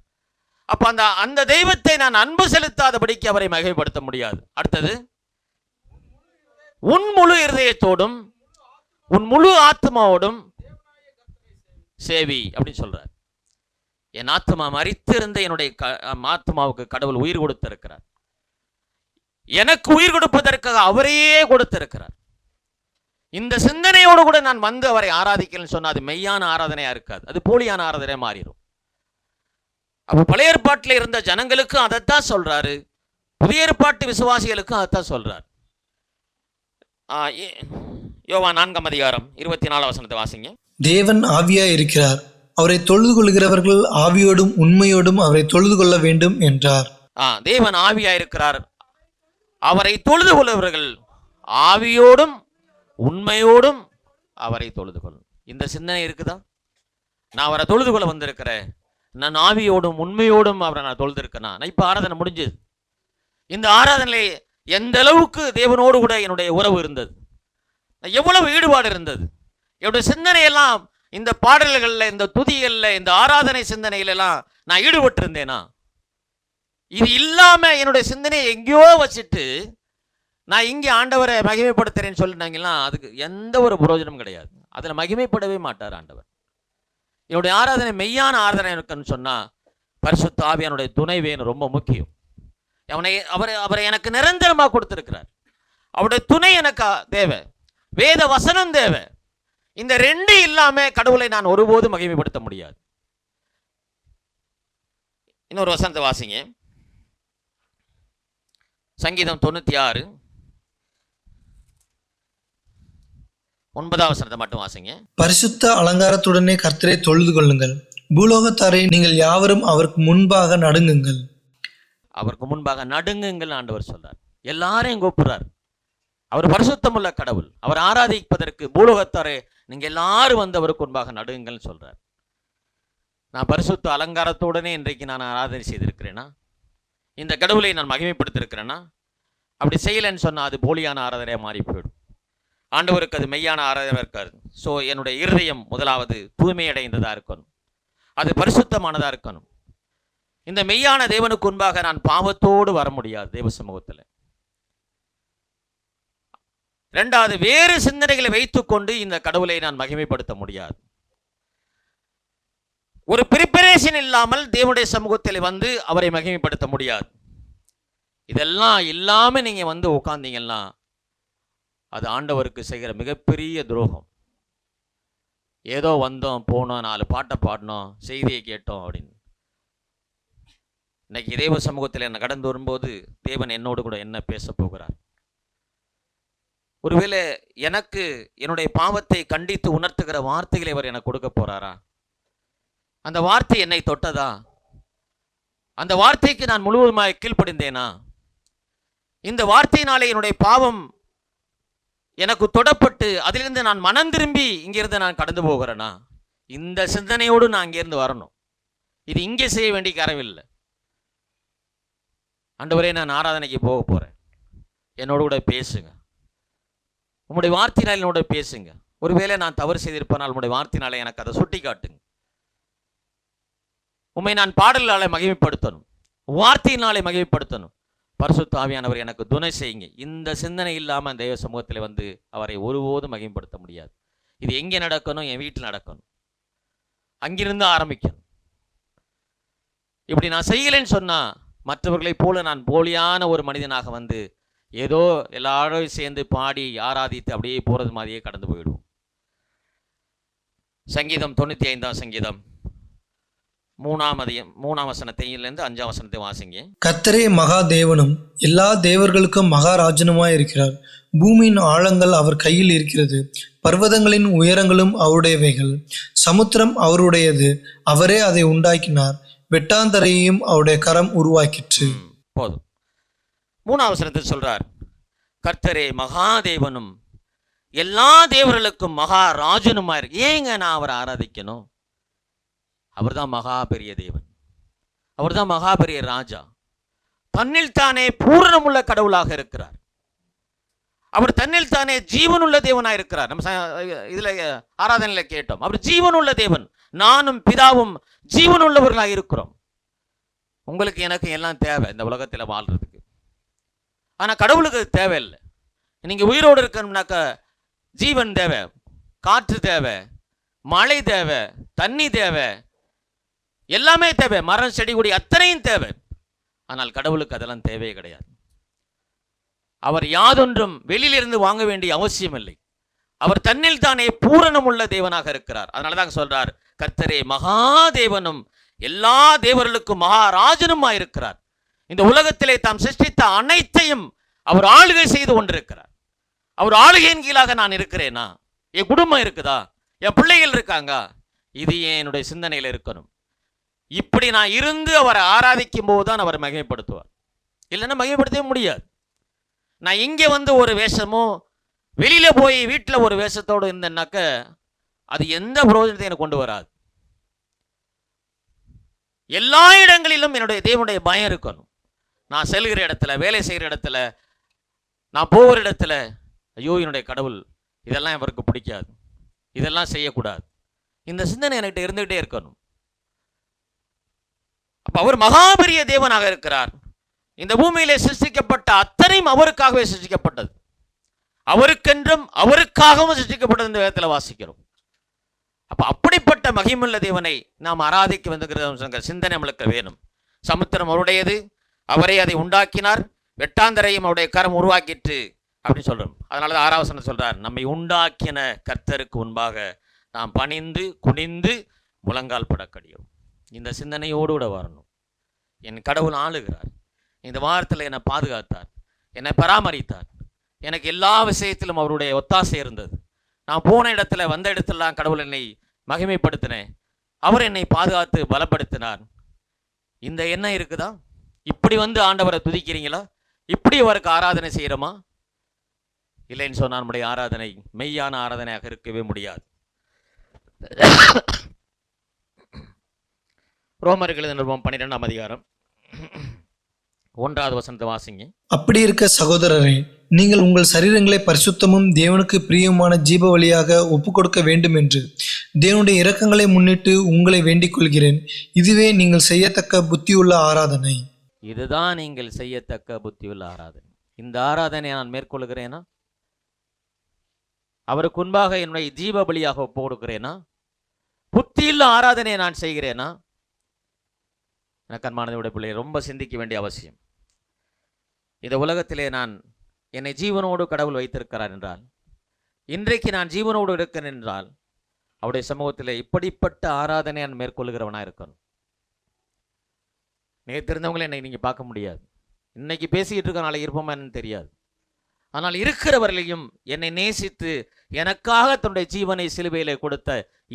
A: அப்ப அந்த தெய்வத்தை நான் அன்பு செலுத்தாதபடிக்கு அவரை மகிமைப்படுத்த முடியாது. அடுத்தது, உன் முழு இருதயத்தோடும் உன் முழு ஆத்மாவோடும் சேவி அப்படின்னு சொல்றார். என் ஆத்மா மரித்திருந்த என்னுடைய ஆத்மாவுக்கு கடவுள் உயிர் கொடுத்திருக்கிறார். எனக்கு உயிர் கொடுப்பதற்காக அவரையே கொடுத்திருக்கிறார். இந்த சிந்தனையோடு கூட நான் வந்து அவரை ஆராதிக்கலன்னு சொன்னா அது மெய்யான ஆராதனையா இருக்காது, அது போலியான ஆராதனை மாறிடும். அப்ப பழைய ஏற்பாட்டில் இருந்த ஜனங்களுக்கும் அதைத்தான் சொல்றாரு, புதிய ஏற்பாட்டு விசுவாசிகளுக்கும் அதைத்தான் சொல்றாரு. யோவான் 4ஆம் அதிகாரம் 24ஆம் வசனத்தை வாசிங்க.
B: தேவன் ஆவியாய் இருக்கிறார், அவரை தொழுது கொள்கிறவர்கள் ஆவியோடும் உண்மையோடும் அவரை தொழுது கொள்ள வேண்டும் என்றார்.
A: தேவன் ஆவியாய் இருக்கிறார், அவரை தொழுது கொள்கிறவர்கள் ஆவியோடும் உண்மையோடும் அவரை தொழுது கொள்ளும். இந்த சிந்தனை இருக்குதா? நான் அவரை தொழுது கொள்ள வந்திருக்கிறேன், நான் ஆவியோடும் உண்மையோடும் அவரை நான் தொழுதிருக்கேனா? நான் இப்போ ஆராதனை முடிஞ்சது. இந்த ஆராதனை எந்த அளவுக்கு தேவனோடு கூட என்னுடைய உறவு இருந்தது, எவ்வளவு ஈடுபாடு இருந்தது, என்னுடைய சிந்தனையெல்லாம் இந்த பாடல்களில், இந்த துதிகளில், இந்த ஆராதனை சிந்தனையிலெல்லாம் நான் ஈடுபட்டு இருந்தேனா? இது இல்லாம என்னுடைய சிந்தனையை எங்கேயோ வச்சுட்டு நான் இங்கே ஆண்டவரை மகிமைப்படுத்துறேன்னு சொல்லிட்டாங்கன்னா அதுக்கு எந்த ஒரு பிரயோஜனமும் கிடையாது. அதில் மகிமைப்படவே மாட்டார் ஆண்டவர். என்னுடைய ஆராதனை மெய்யான ஆராதனை இருக்குன்னு சொன்னா பரிசுத்த ஆவியானுடைய துணை வேணும், ரொம்ப முக்கியம். அவரை எனக்கு நிரந்தரமாக கொடுத்திருக்கிறார். அவருடைய துணை எனக்கு தேவை, வேத வசனம் தேவை. இந்த 2 இல்லாம கடவுளை நான் ஒருபோதும் மகிமைப்படுத்த முடியாது. இன்னொரு வசனத்தை வாசிங்க. சங்கீதம் 96 9ஆம் வசனத்தை மட்டும் வாசிங்க.
B: பரிசுத்த அலங்காரத்துடனே கர்த்தரை தொழுது கொள்ளுங்கள், பூலோகத்தாரை நீங்கள் யாவரும் அவருக்கு முன்பாக நடுங்குங்கள்.
A: அவருக்கு முன்பாக நடுங்குங்கள் ஆண்டவர் சொல்றார். எல்லாரையும் கூப்பிடுறார். அவர் பரிசுத்தமுள்ள கடவுள். அவர் ஆராதிப்பதற்கு பூலோகத்தாரே நீங்க எல்லாரும் வந்து அவருக்கு முன்பாக நடுங்குங்கள் சொல்றார். நான் பரிசுத்த அலங்காரத்துடனே இன்றைக்கு நான் ஆராதனை செய்திருக்கிறேனா? இந்த கடவுளை நான் மகிமைப்படுத்திருக்கிறேன்னா? அப்படி செய்யலைன்னு சொன்னால் அது போலியான ஆராதனையாக மாறி போயிடும். ஆண்டவருக்கு அது மெய்யான ஆராதனை இருக்காது. ஸோ என்னுடைய இருதயம் முதலாவது தூய்மையடைந்ததாக இருக்கணும், அது பரிசுத்தமானதாக இருக்கணும். இந்த மெய்யான தேவனுக்கு முன்பாக நான் பாவத்தோடு வர முடியாது தேவ சமூகத்தில். ரெண்டாவது, வேறு சிந்தனைகளை வைத்துக்கொண்டு இந்த கடவுளை நான் மகிமைப்படுத்த முடியாது. ஒரு பிரிப்பரேஷன் இல்லாமல் தேவனுடைய சமூகத்தில் வந்து அவரை மகிமைப்படுத்த முடியாது. இதெல்லாம் இல்லாம நீங்க வந்து உட்கார்ந்தீங்கன்னா அது ஆண்டவருக்கு செய்கிற மிகப்பெரிய துரோகம். ஏதோ வந்தோம் போனோம், 4 பாட்டை பாடினோம், செய்தியை கேட்டோம் அப்படின்னு. இன்னைக்கு தேவ சமூகத்தில் என்ன கடந்து வரும்போது தேவன் என்னோடு கூட என்ன பேச போகிறார்? ஒருவேளை எனக்கு என்னுடைய பாவத்தை கண்டித்து உணர்த்துகிற வார்த்தைகளை அவர் எனக்கு கொடுக்க போறாரா? அந்த வார்த்தை என்னை தொட்டதா? அந்த வார்த்தைக்கு நான் முழுவதுமாய் கீழ்ப்படிந்தேனா? இந்த வார்த்தையினாலே என்னுடைய பாவம் எனக்கு தொடப்பட்டு அதிலிருந்து நான் மனம் திரும்பி இங்கிருந்து நான் கடந்து போகிறேனா? இந்த சிந்தனையோடு நான் இங்கிருந்து வரணும். இது இங்கே செய்ய வேண்டிய காரியமில்லை. ஆண்டவரே, நான் ஆராதனைக்கு போக போறேன், என்னோட கூட பேசுங்க, உங்களுடைய வார்த்தையினால் என்னோட பேசுங்க. ஒருவேளை நான் தவறு செய்திருப்பனால் உங்களுடைய வார்த்தையினாலே எனக்கு அதை சுட்டி காட்டுங்க. உண்மை நான் பாடலாலே மகிமைப்படுத்தணும், வார்த்தையினாலே மகிமைப்படுத்தணும். பரிசுத்த ஆவியானவர் எனக்கு துணை செய்யுங்க. இந்த சிந்தனை இல்லாமல் தெய்வ சமூகத்தில் வந்து அவரை ஒருபோதும் மகிமைப்படுத்த முடியாது. இது எங்கே நடக்கணும்? என் வீட்டில் நடக்கணும், அங்கிருந்து ஆரம்பிக்கணும். இப்படி நான் செய்யலைன்னு சொன்னா மற்றவர்களைப் போல நான் போலியான ஒரு மனிதனாக வந்து ஏதோ எல்லாரும் சேர்ந்து பாடி ஆராதித்து அப்படியே போறது மாதிரியே கடந்து போயிடுவோம். சங்கீதம் 95ஆம் சங்கீதம் 3ஆம் வசனத்திலிருந்து 5ஆம் வசனத்தை வாசிங்க.
B: கர்த்தரே மகா தேவனும் எல்லா தேவர்களுக்கும் மகாராஜனுமாய் இருக்கிறார். பூமியின் ஆழங்கள் அவர் கையில் இருக்கிறது, பர்வதங்களின் உயரங்களும் அவருடையவைகள். சமுத்திரம் அவருடையது, அவரே அதை உண்டாக்கினார். வெட்டாந்தரையையும் அவருடைய கரம் உருவாக்கிற்று.
A: போதும். 3ஆம் வசனத்தில் சொல்றார், கர்த்தரே மகாதேவனும் எல்லா தேவர்களுக்கும் மகாராஜனுமா இருக்கு. ஏங்க நான் அவரை ஆராதிக்கணும்? அவர் தான் மகா பெரிய தேவன், அவர் தான் மகா பெரிய ராஜா. தன்னில் தானே பூரணமுள்ள கடவுளாக இருக்கிறார். அவர் தன்னில் தானே ஜீவனுள்ள தேவனாக இருக்கிறார். நம்ம இதுல ஆராதனையில கேட்டோம், அவர் ஜீவனுள்ள தேவன். நானும் பிதாவும் ஜீவனுள்ளவர்களாக இருக்கிறோம். உங்களுக்கு எனக்கு எல்லாம் தேவை இந்த உலகத்தில் வாழ்றதுக்கு. ஆனா கடவுளுக்கு தேவையில்லை. நீங்க உயிரோடு இருக்கணும்னாக்க ஜீவன் தேவை, காற்று தேவை, மழை தேவை, தண்ணி தேவை, எல்லாமே தேவை, மரம் செடி கொடி அத்தனையும் தேவை. ஆனால் கடவுளுக்கு அதெல்லாம் தேவையே கிடையாது. அவர் யாதொன்றும் வெளியிலிருந்து வாங்க வேண்டிய அவசியம் இல்லை. அவர் தன்னில் தானே பூரணமுள்ள தேவனாக இருக்கிறார். அதனாலதான் சொல்றார், கர்த்தரே மகாதேவனும் எல்லா தேவர்களுக்கும் மகாராஜனுமா இருக்கிறார். இந்த உலகத்திலே தாம் சிருஷ்டித்த அனைத்தையும் அவர் ஆளுகை செய்து கொண்டிருக்கிறார். அவர் ஆளுகையின் கீழாக நான் இருக்கிறேனா? என் குடும்பம் இருக்குதா? என் பிள்ளைகள் இருக்காங்க? இது என்னுடைய சிந்தனையில் இருக்கணும். இப்படி நான் இருந்து அவரை ஆராதிக்கும் போது தான் அவர் மகிமைப்படுத்துவார். இல்லைன்னா மகிமைப்படுத்தவே முடியாது. நான் இங்கே வந்து ஒரு வேஷமோ வெளியில போய் வீட்டில் ஒரு வேஷத்தோடு இருந்தேன்னாக்க அது எந்த பிரயோஜனத்தை எனக்கு கொண்டு வராது. எல்லா இடங்களிலும் என்னுடைய தேவனுடைய பயம் இருக்கணும். நான் செல்கிற இடத்துல, வேலை செய்கிற இடத்துல, நான் போகிற இடத்துல, ஐயோ என்னுடைய கடவுள் இதெல்லாம் இவருக்கு பிடிக்காது, இதெல்லாம் செய்யக்கூடாது, இந்த சிந்தனை என்கிட்ட இருந்துகிட்டே இருக்கணும். அப்ப அவர் மகாபெரிய தேவனாக இருக்கிறார். இந்த பூமியிலே சிருஷ்டிக்கப்பட்ட அத்தனையும் அவருக்காகவே சிருஷ்டிக்கப்பட்டது. அவருக்கென்றும் அவருக்காகவும் சிருஷ்டிக்கப்பட்டது இந்த வேதத்தில் வாசிக்கிறோம். அப்ப அப்படிப்பட்ட மகிமுள்ள தேவனை நாம் ஆராதிக்க வந்துங்கிற சிந்தனை நம்மளுக்கு வேணும். சமுத்திரம் அவருடையது, அவரே அதை உண்டாக்கினார், வெட்டாந்தரையும் அவருடைய கரம் உருவாக்கிட்டு அப்படின்னு சொல்றோம். அதனாலதான் 6ஆம் வசனம் சொல்றார், நம்மை உண்டாக்கின கர்த்தருக்கு முன்பாக நாம் பணிந்து குனிந்து முழங்கால் படக்கடியோம். இந்த சிந்தனையோடு கூட வரணும். என் கடவுள் ஆளுகிறார், இந்த வாரத்தில் என்னை பாதுகாத்தார், என்னை பராமரித்தார், எனக்கு எல்லா விஷயத்திலும் அவருடைய ஒத்தாசை இருந்தது. நான் போன இடத்துல வந்த இடத்துலலாம் கடவுள் என்னை மகிமைப்படுத்தினேன், அவர் என்னை பாதுகாத்து பலப்படுத்தினார். இந்த எண்ணம் இருக்குதா? இப்படி வந்து ஆண்டவரை துதிக்கிறீங்களா? இப்படி அவருக்கு ஆராதனை செய்கிறோமா? இல்லைன்னு சொன்னால் நம்முடைய ஆராதனை மெய்யான ஆராதனையாக இருக்கவே முடியாது. ரோமர்கள் நிருபம் 12ஆம் அதிகாரம் 1வது வசனத்தை வாசிங்க.
B: அப்படி இருக்க சகோதரரே, நீங்கள் உங்கள் சரீரங்களை பரிசுத்தமும் தேவனுக்கு பிரியமான ஜீப வழியாக ஒப்புக்கொடுக்க வேண்டும் என்று தேவனுடைய இரக்கங்களை முன்னிட்டு உங்களை வேண்டிக் கொள்கிறேன். இதுவே நீங்கள் செய்யத்தக்க புத்தியுள்ள ஆராதனை.
A: இதுதான் நீங்கள் செய்யத்தக்க புத்தியுள்ள ஆராதனை. இந்த ஆராதனையை நான் மேற்கொள்கிறேனா? அவருக்கு முன்பாக என்னுடைய ஜீவ பலியாக ஒப்பு கொடுக்கிறேனா? புத்தியுள்ள ஆராதனையை நான் செய்கிறேனா? எனக்கு அன்பானவருடைய பிள்ளையை ரொம்ப சிந்திக்க வேண்டிய அவசியம். இந்த உலகத்திலே நான் என்னை ஜீவனோடு கடவுள் வைத்திருக்கிறார் என்றால், இன்றைக்கு நான் ஜீவனோடு இருக்கிறேன் என்றால், அவருடைய சமூகத்தில் இப்படிப்பட்ட ஆராதனை நான் மேற்கொள்கிறவனாக இருக்கணும். நேற்று இருந்தவங்களே என்னை நீங்கள் பார்க்க முடியாது. இன்னைக்கு பேசிக்கிட்டு இருக்க நாளை இருப்போமா என்னன்னு தெரியாது. ஆனால் இருக்கிறவர்களையும் என்னை நேசித்து எனக்காக தன்னுடைய ஜீவனை சிலுவையிலே கொடுத்த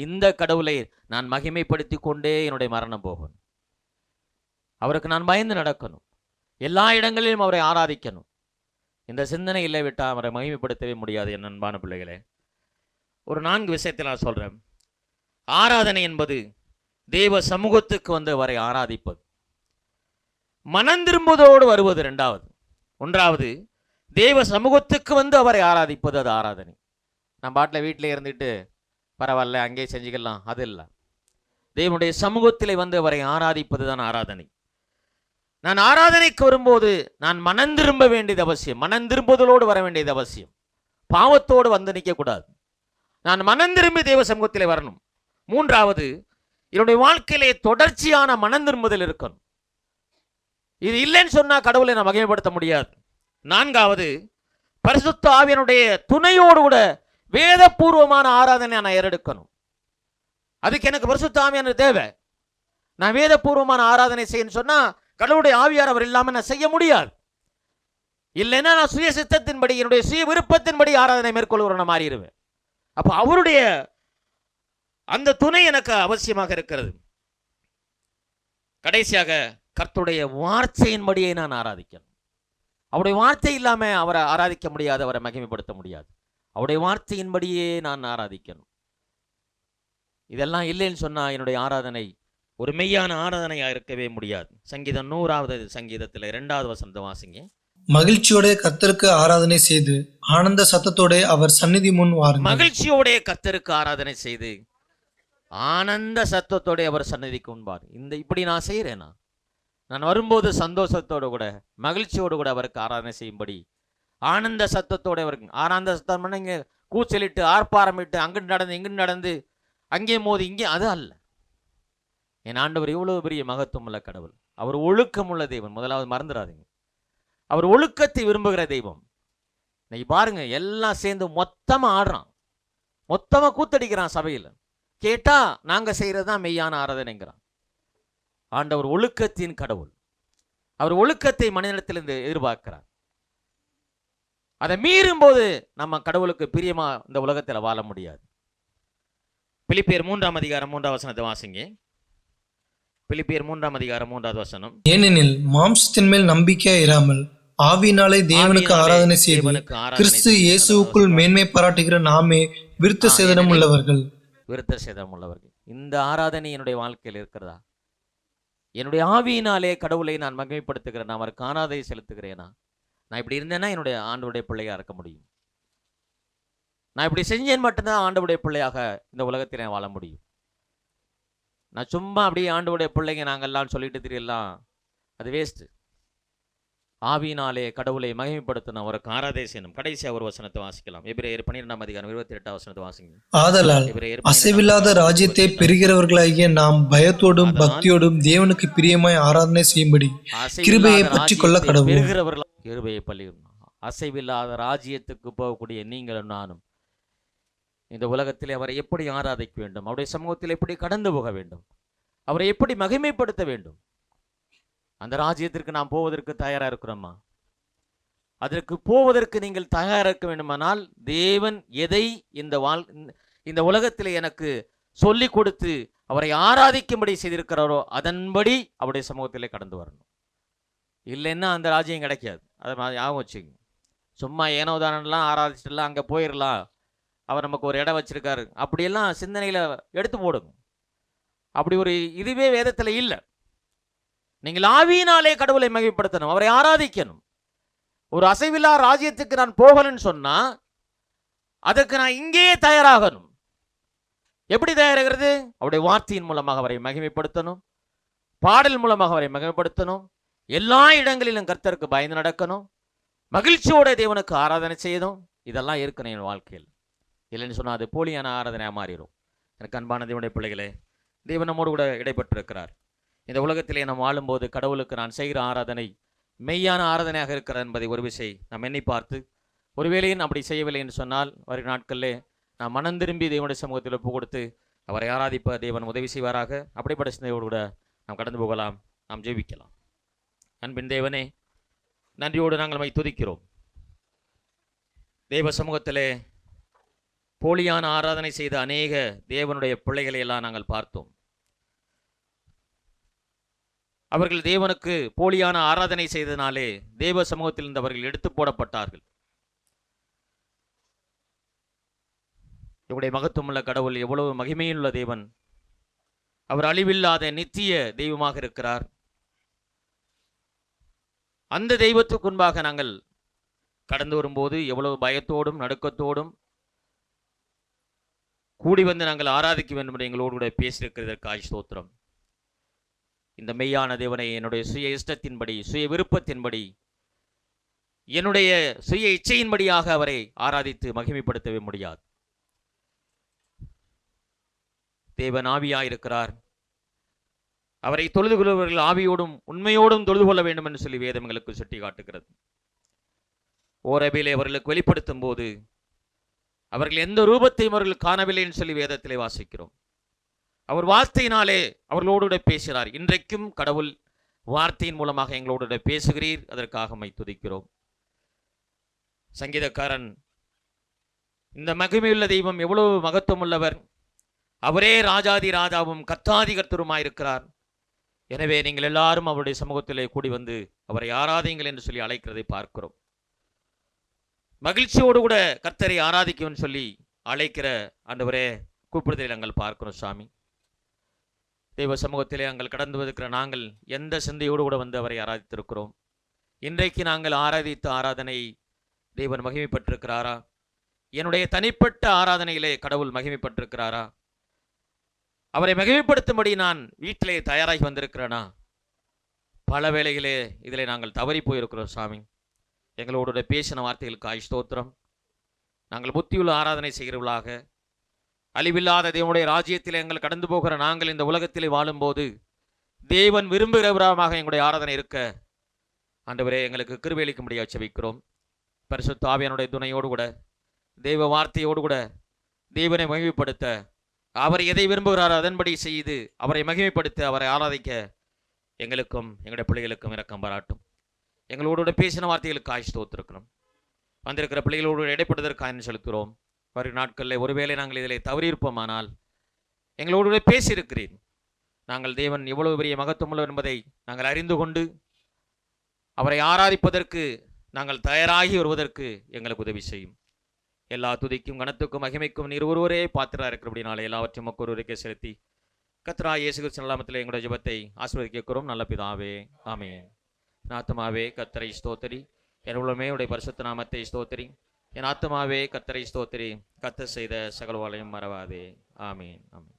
A: இந்த கடவுளை நான் மகிமைப்படுத்தி கொண்டே என்னுடைய மரணம் போகணும். அவருக்கு நான் பயந்து நடக்கணும். எல்லா இடங்களிலும் அவரை ஆராதிக்கணும். இந்த சிந்தனை இல்லை விட்டால் அவரை மகிமைப்படுத்தவே முடியாது. என் அன்பான பிள்ளைகளே, ஒரு 4 விஷயத்தில் நான் சொல்கிறேன். ஆராதனை என்பது தேவ சமூகத்துக்கு வந்து அவரை ஆராதிப்பது. மனம் திரும்புவதோடு வருவது 2வது. 1வது தேவ சமூகத்துக்கு வந்து அவரை ஆராதிப்பது, அது ஆராதனை. நான் பாட்டில் வீட்டில் இருந்துட்டு பரவாயில்ல அங்கேயே செஞ்சுக்கலாம், அது இல்லை. தேவனுடைய சமூகத்திலே வந்து அவரை ஆராதிப்பது தான் ஆராதனை. நான் ஆராதனைக்கு வரும்போது நான் மனம் திரும்ப வேண்டியது அவசியம். மனம் திரும்புதலோடு வர வேண்டியது அவசியம். பாவத்தோடு வந்து நிற்கக்கூடாது. நான் மனம் திரும்பி தேவ சமூகத்திலே வரணும். 3வது, என்னுடைய வாழ்க்கையிலே தொடர்ச்சியான மனம் திரும்புதல் இருக்கணும். இது இல்லைன்னு சொன்னால் கடவுளை நான் மகிமைப்படுத்த முடியாது. 4வது, பரிசுத்த ஆவியானுடைய துணையோடு கூட வேதபூர்வமான ஆராதனை நான் ஏறெடுக்கணும். அதுக்கு எனக்கு பரிசுத்த ஆவியான தேவை. நான் வேதபூர்வமான ஆராதனை செய்யணும்னு சொன்னால் கடவுளுடைய ஆவியார் அவர் இல்லாமல் நான் செய்ய முடியாது. இல்லைன்னா நான் சுய சித்தத்தின்படி என்னுடைய சுய விருப்பத்தின்படி ஆராதனை மேற்கொள்கிற மாறிடுவேன். அப்போ அவருடைய அந்த துணை எனக்கு அவசியமாக இருக்கிறது. கடைசியாக கர்த்தருடைய வார்த்தையின்படியே நான் ஆராதிக்கணும். அவருடைய வார்த்தை இல்லாமல் அவரை ஆராதிக்க முடியாது, அவரை மகிமைப்படுத்த முடியாது. அவருடைய வார்த்தையின்படியே நான் ஆராதிக்கணும். இதெல்லாம் இல்லைன்னு சொன்னால் என்னுடைய ஆராதனை ஒரு மெய்யான ஆராதனையாக இருக்கவே முடியாது. சங்கீதம் 100வது சங்கீதத்தில் 2வது வசனத்தை வாசிங்க.
B: மகிழ்ச்சியோட கர்த்தருக்கு ஆராதனை செய்து ஆனந்த சத்தத்தோட அவர் சந்நிதி முன் வாருங்கள்.
A: மகிழ்ச்சியோட கர்த்தருக்கு ஆராதனை செய்து ஆனந்த சத்தத்தோட அவர் சந்நிதிக்கு முன்பார். இப்படி நான் செய்கிறேனா? நான் வரும்போது சந்தோஷத்தோடு கூட மகிழ்ச்சியோடு கூட அவருக்கு ஆராதனை செய்யும்படி ஆனந்த சத்தத்தோடு அவருக்கு ஆனந்த சத்தம் இங்கே கூச்சலிட்டு ஆர்ப்பாரமிட்டு அங்கிட்டு நடந்து இங்கிட்டு நடந்து அங்கே மோதி இங்கே, அது அல்ல. என் ஆண்டவர் இவ்வளவு பெரிய மகத்துவம் உள்ள கடவுள். அவர் ஒழுக்கமுள்ள தெய்வம். முதலாவது மறந்துடாதீங்க, அவர் ஒழுக்கத்தை விரும்புகிற தெய்வம். இன்னைக்கு பாருங்க, எல்லாம் சேர்ந்து மொத்தமா ஆடுறான், மொத்தமா கூத்தடிக்கிறான் சபையில். கேட்டா நாங்க செய்யறதுதான் மெய்யான ஆராதனைங்கிறான். ஆண்டவர் ஒழுக்கத்தின் கடவுள். அவர் ஒழுக்கத்தை மனிதனிடத்திலிருந்து எதிர்பார்க்கிறார். அதை மீறும் போது நம்ம கடவுளுக்கு பிரியமா இந்த உலகத்தில் வாழ முடியாது. பிலிப்பியர் 3ஆம் அதிகாரம் 3வது வசனத்தை வாசிங்க. பிலிப்பியர் 3ஆம் அதிகாரம் 3வது வசனம். ஏனெனில்
B: மாம்சத்தின் மேல் நம்பிக்கை இராமல் ஆவியினாலே தேவனுக்கு ஆராதனை செய்து கிறிஸ்து இயேசுவுக்குள் மேன்மை பாராட்டுகிற நாமே விருத்த சேதனம் உள்ளவர்கள்.
A: விருத்த சேதனம் உள்ளவர்கள். இந்த ஆராதனை என்னுடைய வாழ்க்கையில் இருக்கிறதா? என்னுடைய ஆவியினாலே கடவுளை நான் மகிமைப்படுத்துகிறேன், நான் அவருக்கு ஆராதனை செலுத்துகிறேனா? நான் இப்படி இருந்தேன்னா என்னுடைய ஆண்டவருடைய பிள்ளையாக இருக்க முடியும். நான் இப்படி செஞ்சேன் மட்டும்தான் ஆண்டவருடைய பிள்ளையாக இந்த உலகத்தில் வாழ முடியும். நான் சும்மா அப்படியே ஆண்டவருடைய பிள்ளைங்க நாங்கள்லாம் சொல்லிட்டு தெரியலாம், அது வேஸ்ட்டு. ஆவியினாலே கடவுளை மகிமைப்படுத்தணும், அவருக்கு ஆராதனை செய்யணும். கடைசியாக ஒரு வசனத்தை வாசிக்கலாம். எபிரேயர் 12ஆம் அதிகாரம் 28வது வசனத்தை வாசிங்க.
B: ஆதலால் அசைவில்லாத ராஜ்யத்தை பெறுகிறவர்களாகிய நாம் பயத்தோடும் பக்தியோடும் தேவனுக்கு பிரியமாய் ஆராதனை செய்யும்படி கிருபையை பற்றி கொள்ள கடவுள்.
A: பெறுகிறவர்களாக கிருபையை பள்ளி. அசைவில்லாத ராஜ்யத்துக்கு போகக்கூடிய நீங்களும் நானும் இந்த உலகத்தில் அவரை எப்படி ஆராதிக்க வேண்டும், அவருடைய சமூகத்தில் எப்படி கடந்து போக வேண்டும், அவரை எப்படி மகிமைப்படுத்த வேண்டும், அந்த ராஜ்யத்திற்கு நாம் போவதற்கு தயாராக இருக்கிறோமா? அதற்கு போவதற்கு நீங்கள் தயாராக இருக்க வேண்டுமானால் தேவன் எதை இந்த உலகத்தில் எனக்கு சொல்லிக் கொடுத்து அவரை ஆராதிக்கும்படி செய்திருக்கிறாரோ அதன்படி அவருடைய சமூகத்திலே கடந்து வரணும். இல்லைன்னா அந்த ராஜ்யம் கிடைக்காது. அதை ஞாபகம் வச்சுங்க. சும்மா ஏனோதானெல்லாம் ஆராதிச்சிடலாம், அங்கே போயிடலாம், அவர் நமக்கு ஒரு இடம் வச்சிருக்காரு, அப்படியெல்லாம் சிந்தனையில் எடுத்து போடுங்க. அப்படி ஒரு இதுவே வேதத்தில் இல்லை. நீங்கள் ஆவியினாலே கடவுளை மகிமைப்படுத்தணும், அவரை ஆராதிக்கணும். ஒரு அசைவில்லா ராஜ்யத்துக்கு நான் போகலன்னு சொன்னா அதற்கு நான் இங்கேயே தயாராகணும். எப்படி தயாராகிறது? அவருடைய வார்த்தையின் மூலமாக அவரை மகிமைப்படுத்தணும், பாடல் மூலமாக அவரை மகிமைப்படுத்தணும், எல்லா இடங்களிலும் கர்த்தருக்கு பயந்து நடக்கணும், மகிழ்ச்சியோட தேவனுக்கு ஆராதனை செய்யணும். இதெல்லாம் இருக்கணும் என் வாழ்க்கையில். இல்லைன்னு சொன்னால் அது போலியான ஆராதனையாக மாறிடும். எனக்கு அன்பான தேவனுடைய பிள்ளைகளே, தேவன் நம்மோடு கூட இடைப்பட்டிருக்கிறார். இந்த உலகத்திலே நாம் வாழும்போது கடவுளுக்கு நான் செய்கிற ஆராதனை மெய்யான ஆராதனையாக இருக்கிறது என்பதை ஒரு விஷயம் நாம் எண்ணி பார்த்து, ஒருவேளை அப்படி செய்யவில்லை என்று சொன்னால் வரும் நாட்களிலே நாம் மனம் திரும்பி தேவனுடைய சமூகத்தில் ஒப்பு கொடுத்து அவரை ஆராதிப்ப தேவன் உதவி செய்வாராக. அப்படிப்பட்ட சிந்தையோடு கூட நாம் கடந்து போகலாம், நாம் ஜெபிக்கலாம். அன்பின் தேவனே, நன்றியோடு நாங்கள் நம்மை துதிக்கிறோம். தேவ சமூகத்திலே போலியான ஆராதனை செய்த அநேக தேவனுடைய பிள்ளைகளை எல்லாம் நாங்கள் பார்த்தோம். அவர்கள் தேவனுக்கு போலியான ஆராதனை செய்ததினாலே தேவ சமூகத்தில் இருந்து அவர்கள் எடுத்து போடப்பட்டார்கள். இவருடைய மகத்துவமுள்ள கடவுள் எவ்வளவு மகிமையுள்ள தேவன்! அவர் அழிவில்லாத நித்திய தெய்வமாக இருக்கிறார். அந்த தெய்வத்துக்கு முன்பாக நாங்கள் கடந்து வரும்போது எவ்வளவு பயத்தோடும் நடுக்கத்தோடும் கூடி வந்து நாங்கள் ஆராதிக்க வேண்டும் என்று எங்களோடு கூட பேசியிருக்கிறதற்காக ஸ்தோத்திரம். இந்த மெய்யான தேவனை என்னுடைய சுய இஷ்டத்தின்படி, சுய விருப்பத்தின்படி, என்னுடைய சுய இச்சையின்படியாக அவரை ஆராதித்து மகிமைப்படுத்தவே முடியாது. தேவன் ஆவியாயிருக்கிறார். அவரை தொழுது கொள்பவர்கள் ஆவியோடும் உண்மையோடும் தொழுது கொள்ள வேண்டும் என்று சொல்லி வேதம் எங்களுக்கு சுட்டி காட்டுகிறது. ஓரபிலே அவர்களுக்கு வெளிப்படுத்தும் போது அவர்கள் எந்த ரூபத்தையும் அவர்கள் காணவில்லை என்று சொல்லி வேதத்திலே வாசிக்கிறோம். அவர் வார்த்தையினாலே அவர்களோடு பேசுகிறார். இன்றைக்கும் கடவுள் வார்த்தையின் மூலமாக எங்களோடு பேசுகிறீர், அதற்காக மை துதிக்கிறோம். சங்கீதக்காரன் இந்த மகிமையுள்ள தெய்வம் எவ்வளவு மகத்துவம் உள்ளவர், அவரே ராஜாதி ராஜாவும் கர்த்தாதி கர்த்தருமாயிருக்கிறார், எனவே நீங்கள் எல்லாரும் அவருடைய சமூகத்திலே கூடி வந்து அவரை ஆராதிங்கள் என்று சொல்லி அழைக்கிறதை பார்க்கிறோம். மகிழ்ச்சியோடு கூட கர்த்தரை ஆராதிக்கும் சொல்லி அழைக்கிற ஆண்டவரே கூப்பிடுதலை நாங்கள் பார்க்கிறோம். சாமி, தெய்வ சமூகத்திலே நாங்கள் கடந்து வந்திருக்கிற நாங்கள் எந்த சிந்தையோடு கூட வந்து அவரை ஆராதித்திருக்கிறோம்? இன்றைக்கு நாங்கள் ஆராதித்த ஆராதனை தேவன் மகிமைப்பட்டிருக்கிறாரா? என்னுடைய தனிப்பட்ட ஆராதனையிலே கடவுள் மகிமைப்பட்டிருக்கிறாரா? அவரை மகிமைப்படுத்தும்படி நான் வீட்டிலே தயாராகி வந்திருக்கிறேனா? பல வேளைகளே இதிலே நாங்கள் தவறி போயிருக்கிறோம். சாமி, எங்களோட பேசின வார்த்தைகளுக்கு ஸ்தோத்திரம். நாங்கள் புத்தியுள்ள ஆராதனை செய்கிறவர்களாக, அழிவில்லாத தேவனுடைய ராஜ்யத்தில் எங்கள் கடந்து போகிற நாங்கள் இந்த உலகத்திலே வாழும்போது தேவன் விரும்புகிறவராக எங்களுடைய ஆராதனை இருக்க ஆண்டவரே எங்களுக்கு கிருபையளிக்கும்படியாக செபிக்கிறோம். பரிசுத்த ஆவியானுடைய துணையோடு கூட, தெய்வ வார்த்தையோடு கூட தேவனை மகிமைப்படுத்த, அவர் எதை விரும்புகிறாரோ அதன்படி செய்து அவரை மகிமைப்படுத்த, அவரை ஆராதிக்க எங்களுக்கும் எங்களுடைய பிள்ளைகளுக்கும் இரக்கம் பாராட்டும். எங்களோட பேசின வார்த்தைகளுக்கு ஸ்தோத்திரம். வந்திருக்கிற பிள்ளைகளோடு இடைப்படுவதற்காக செலுத்துகிறோம். வரும் நாட்களில் ஒருவேளை நாங்கள் இதில் தவறியிருப்போமானால் எங்களோடு பேசியிருக்கிறேன். நாங்கள் தேவன் எவ்வளவு பெரிய மகத்துவமுள்ளவர் என்பதை நாங்கள் அறிந்து கொண்டு அவரை ஆராதிப்பதற்கு நாங்கள் தயாராகி வருவதற்கு எங்களுக்கு உதவி செய்யும். எல்லா துதிக்கும் கனத்துக்கும் மகிமைக்கும் நீர் ஒருவரே பாத்திரா இருக்கிறபடினால எல்லாவற்றையும் ஒருவருக்கே செலுத்தி கர்த்தராகிய இயேசு கிறிஸ்து நாமத்திலே எங்களுடைய ஜெபத்தை ஆசீர்வதிக்கிறோம். நல்ல பிதாவே, ஆமென். என் ஆத்துமாவே கர்த்தரை ஸ்தோத்திரி, என் உள்ளமே உடைய பரிசுத்த நாமத்தை ஸ்தோத்திரி. என் ஆத்துமாவே கர்த்தரை ஸ்தோத்திரி, கர்த்தர் செய்த சகல வேலையும் மறவாதே. ஆமென், ஆமென்.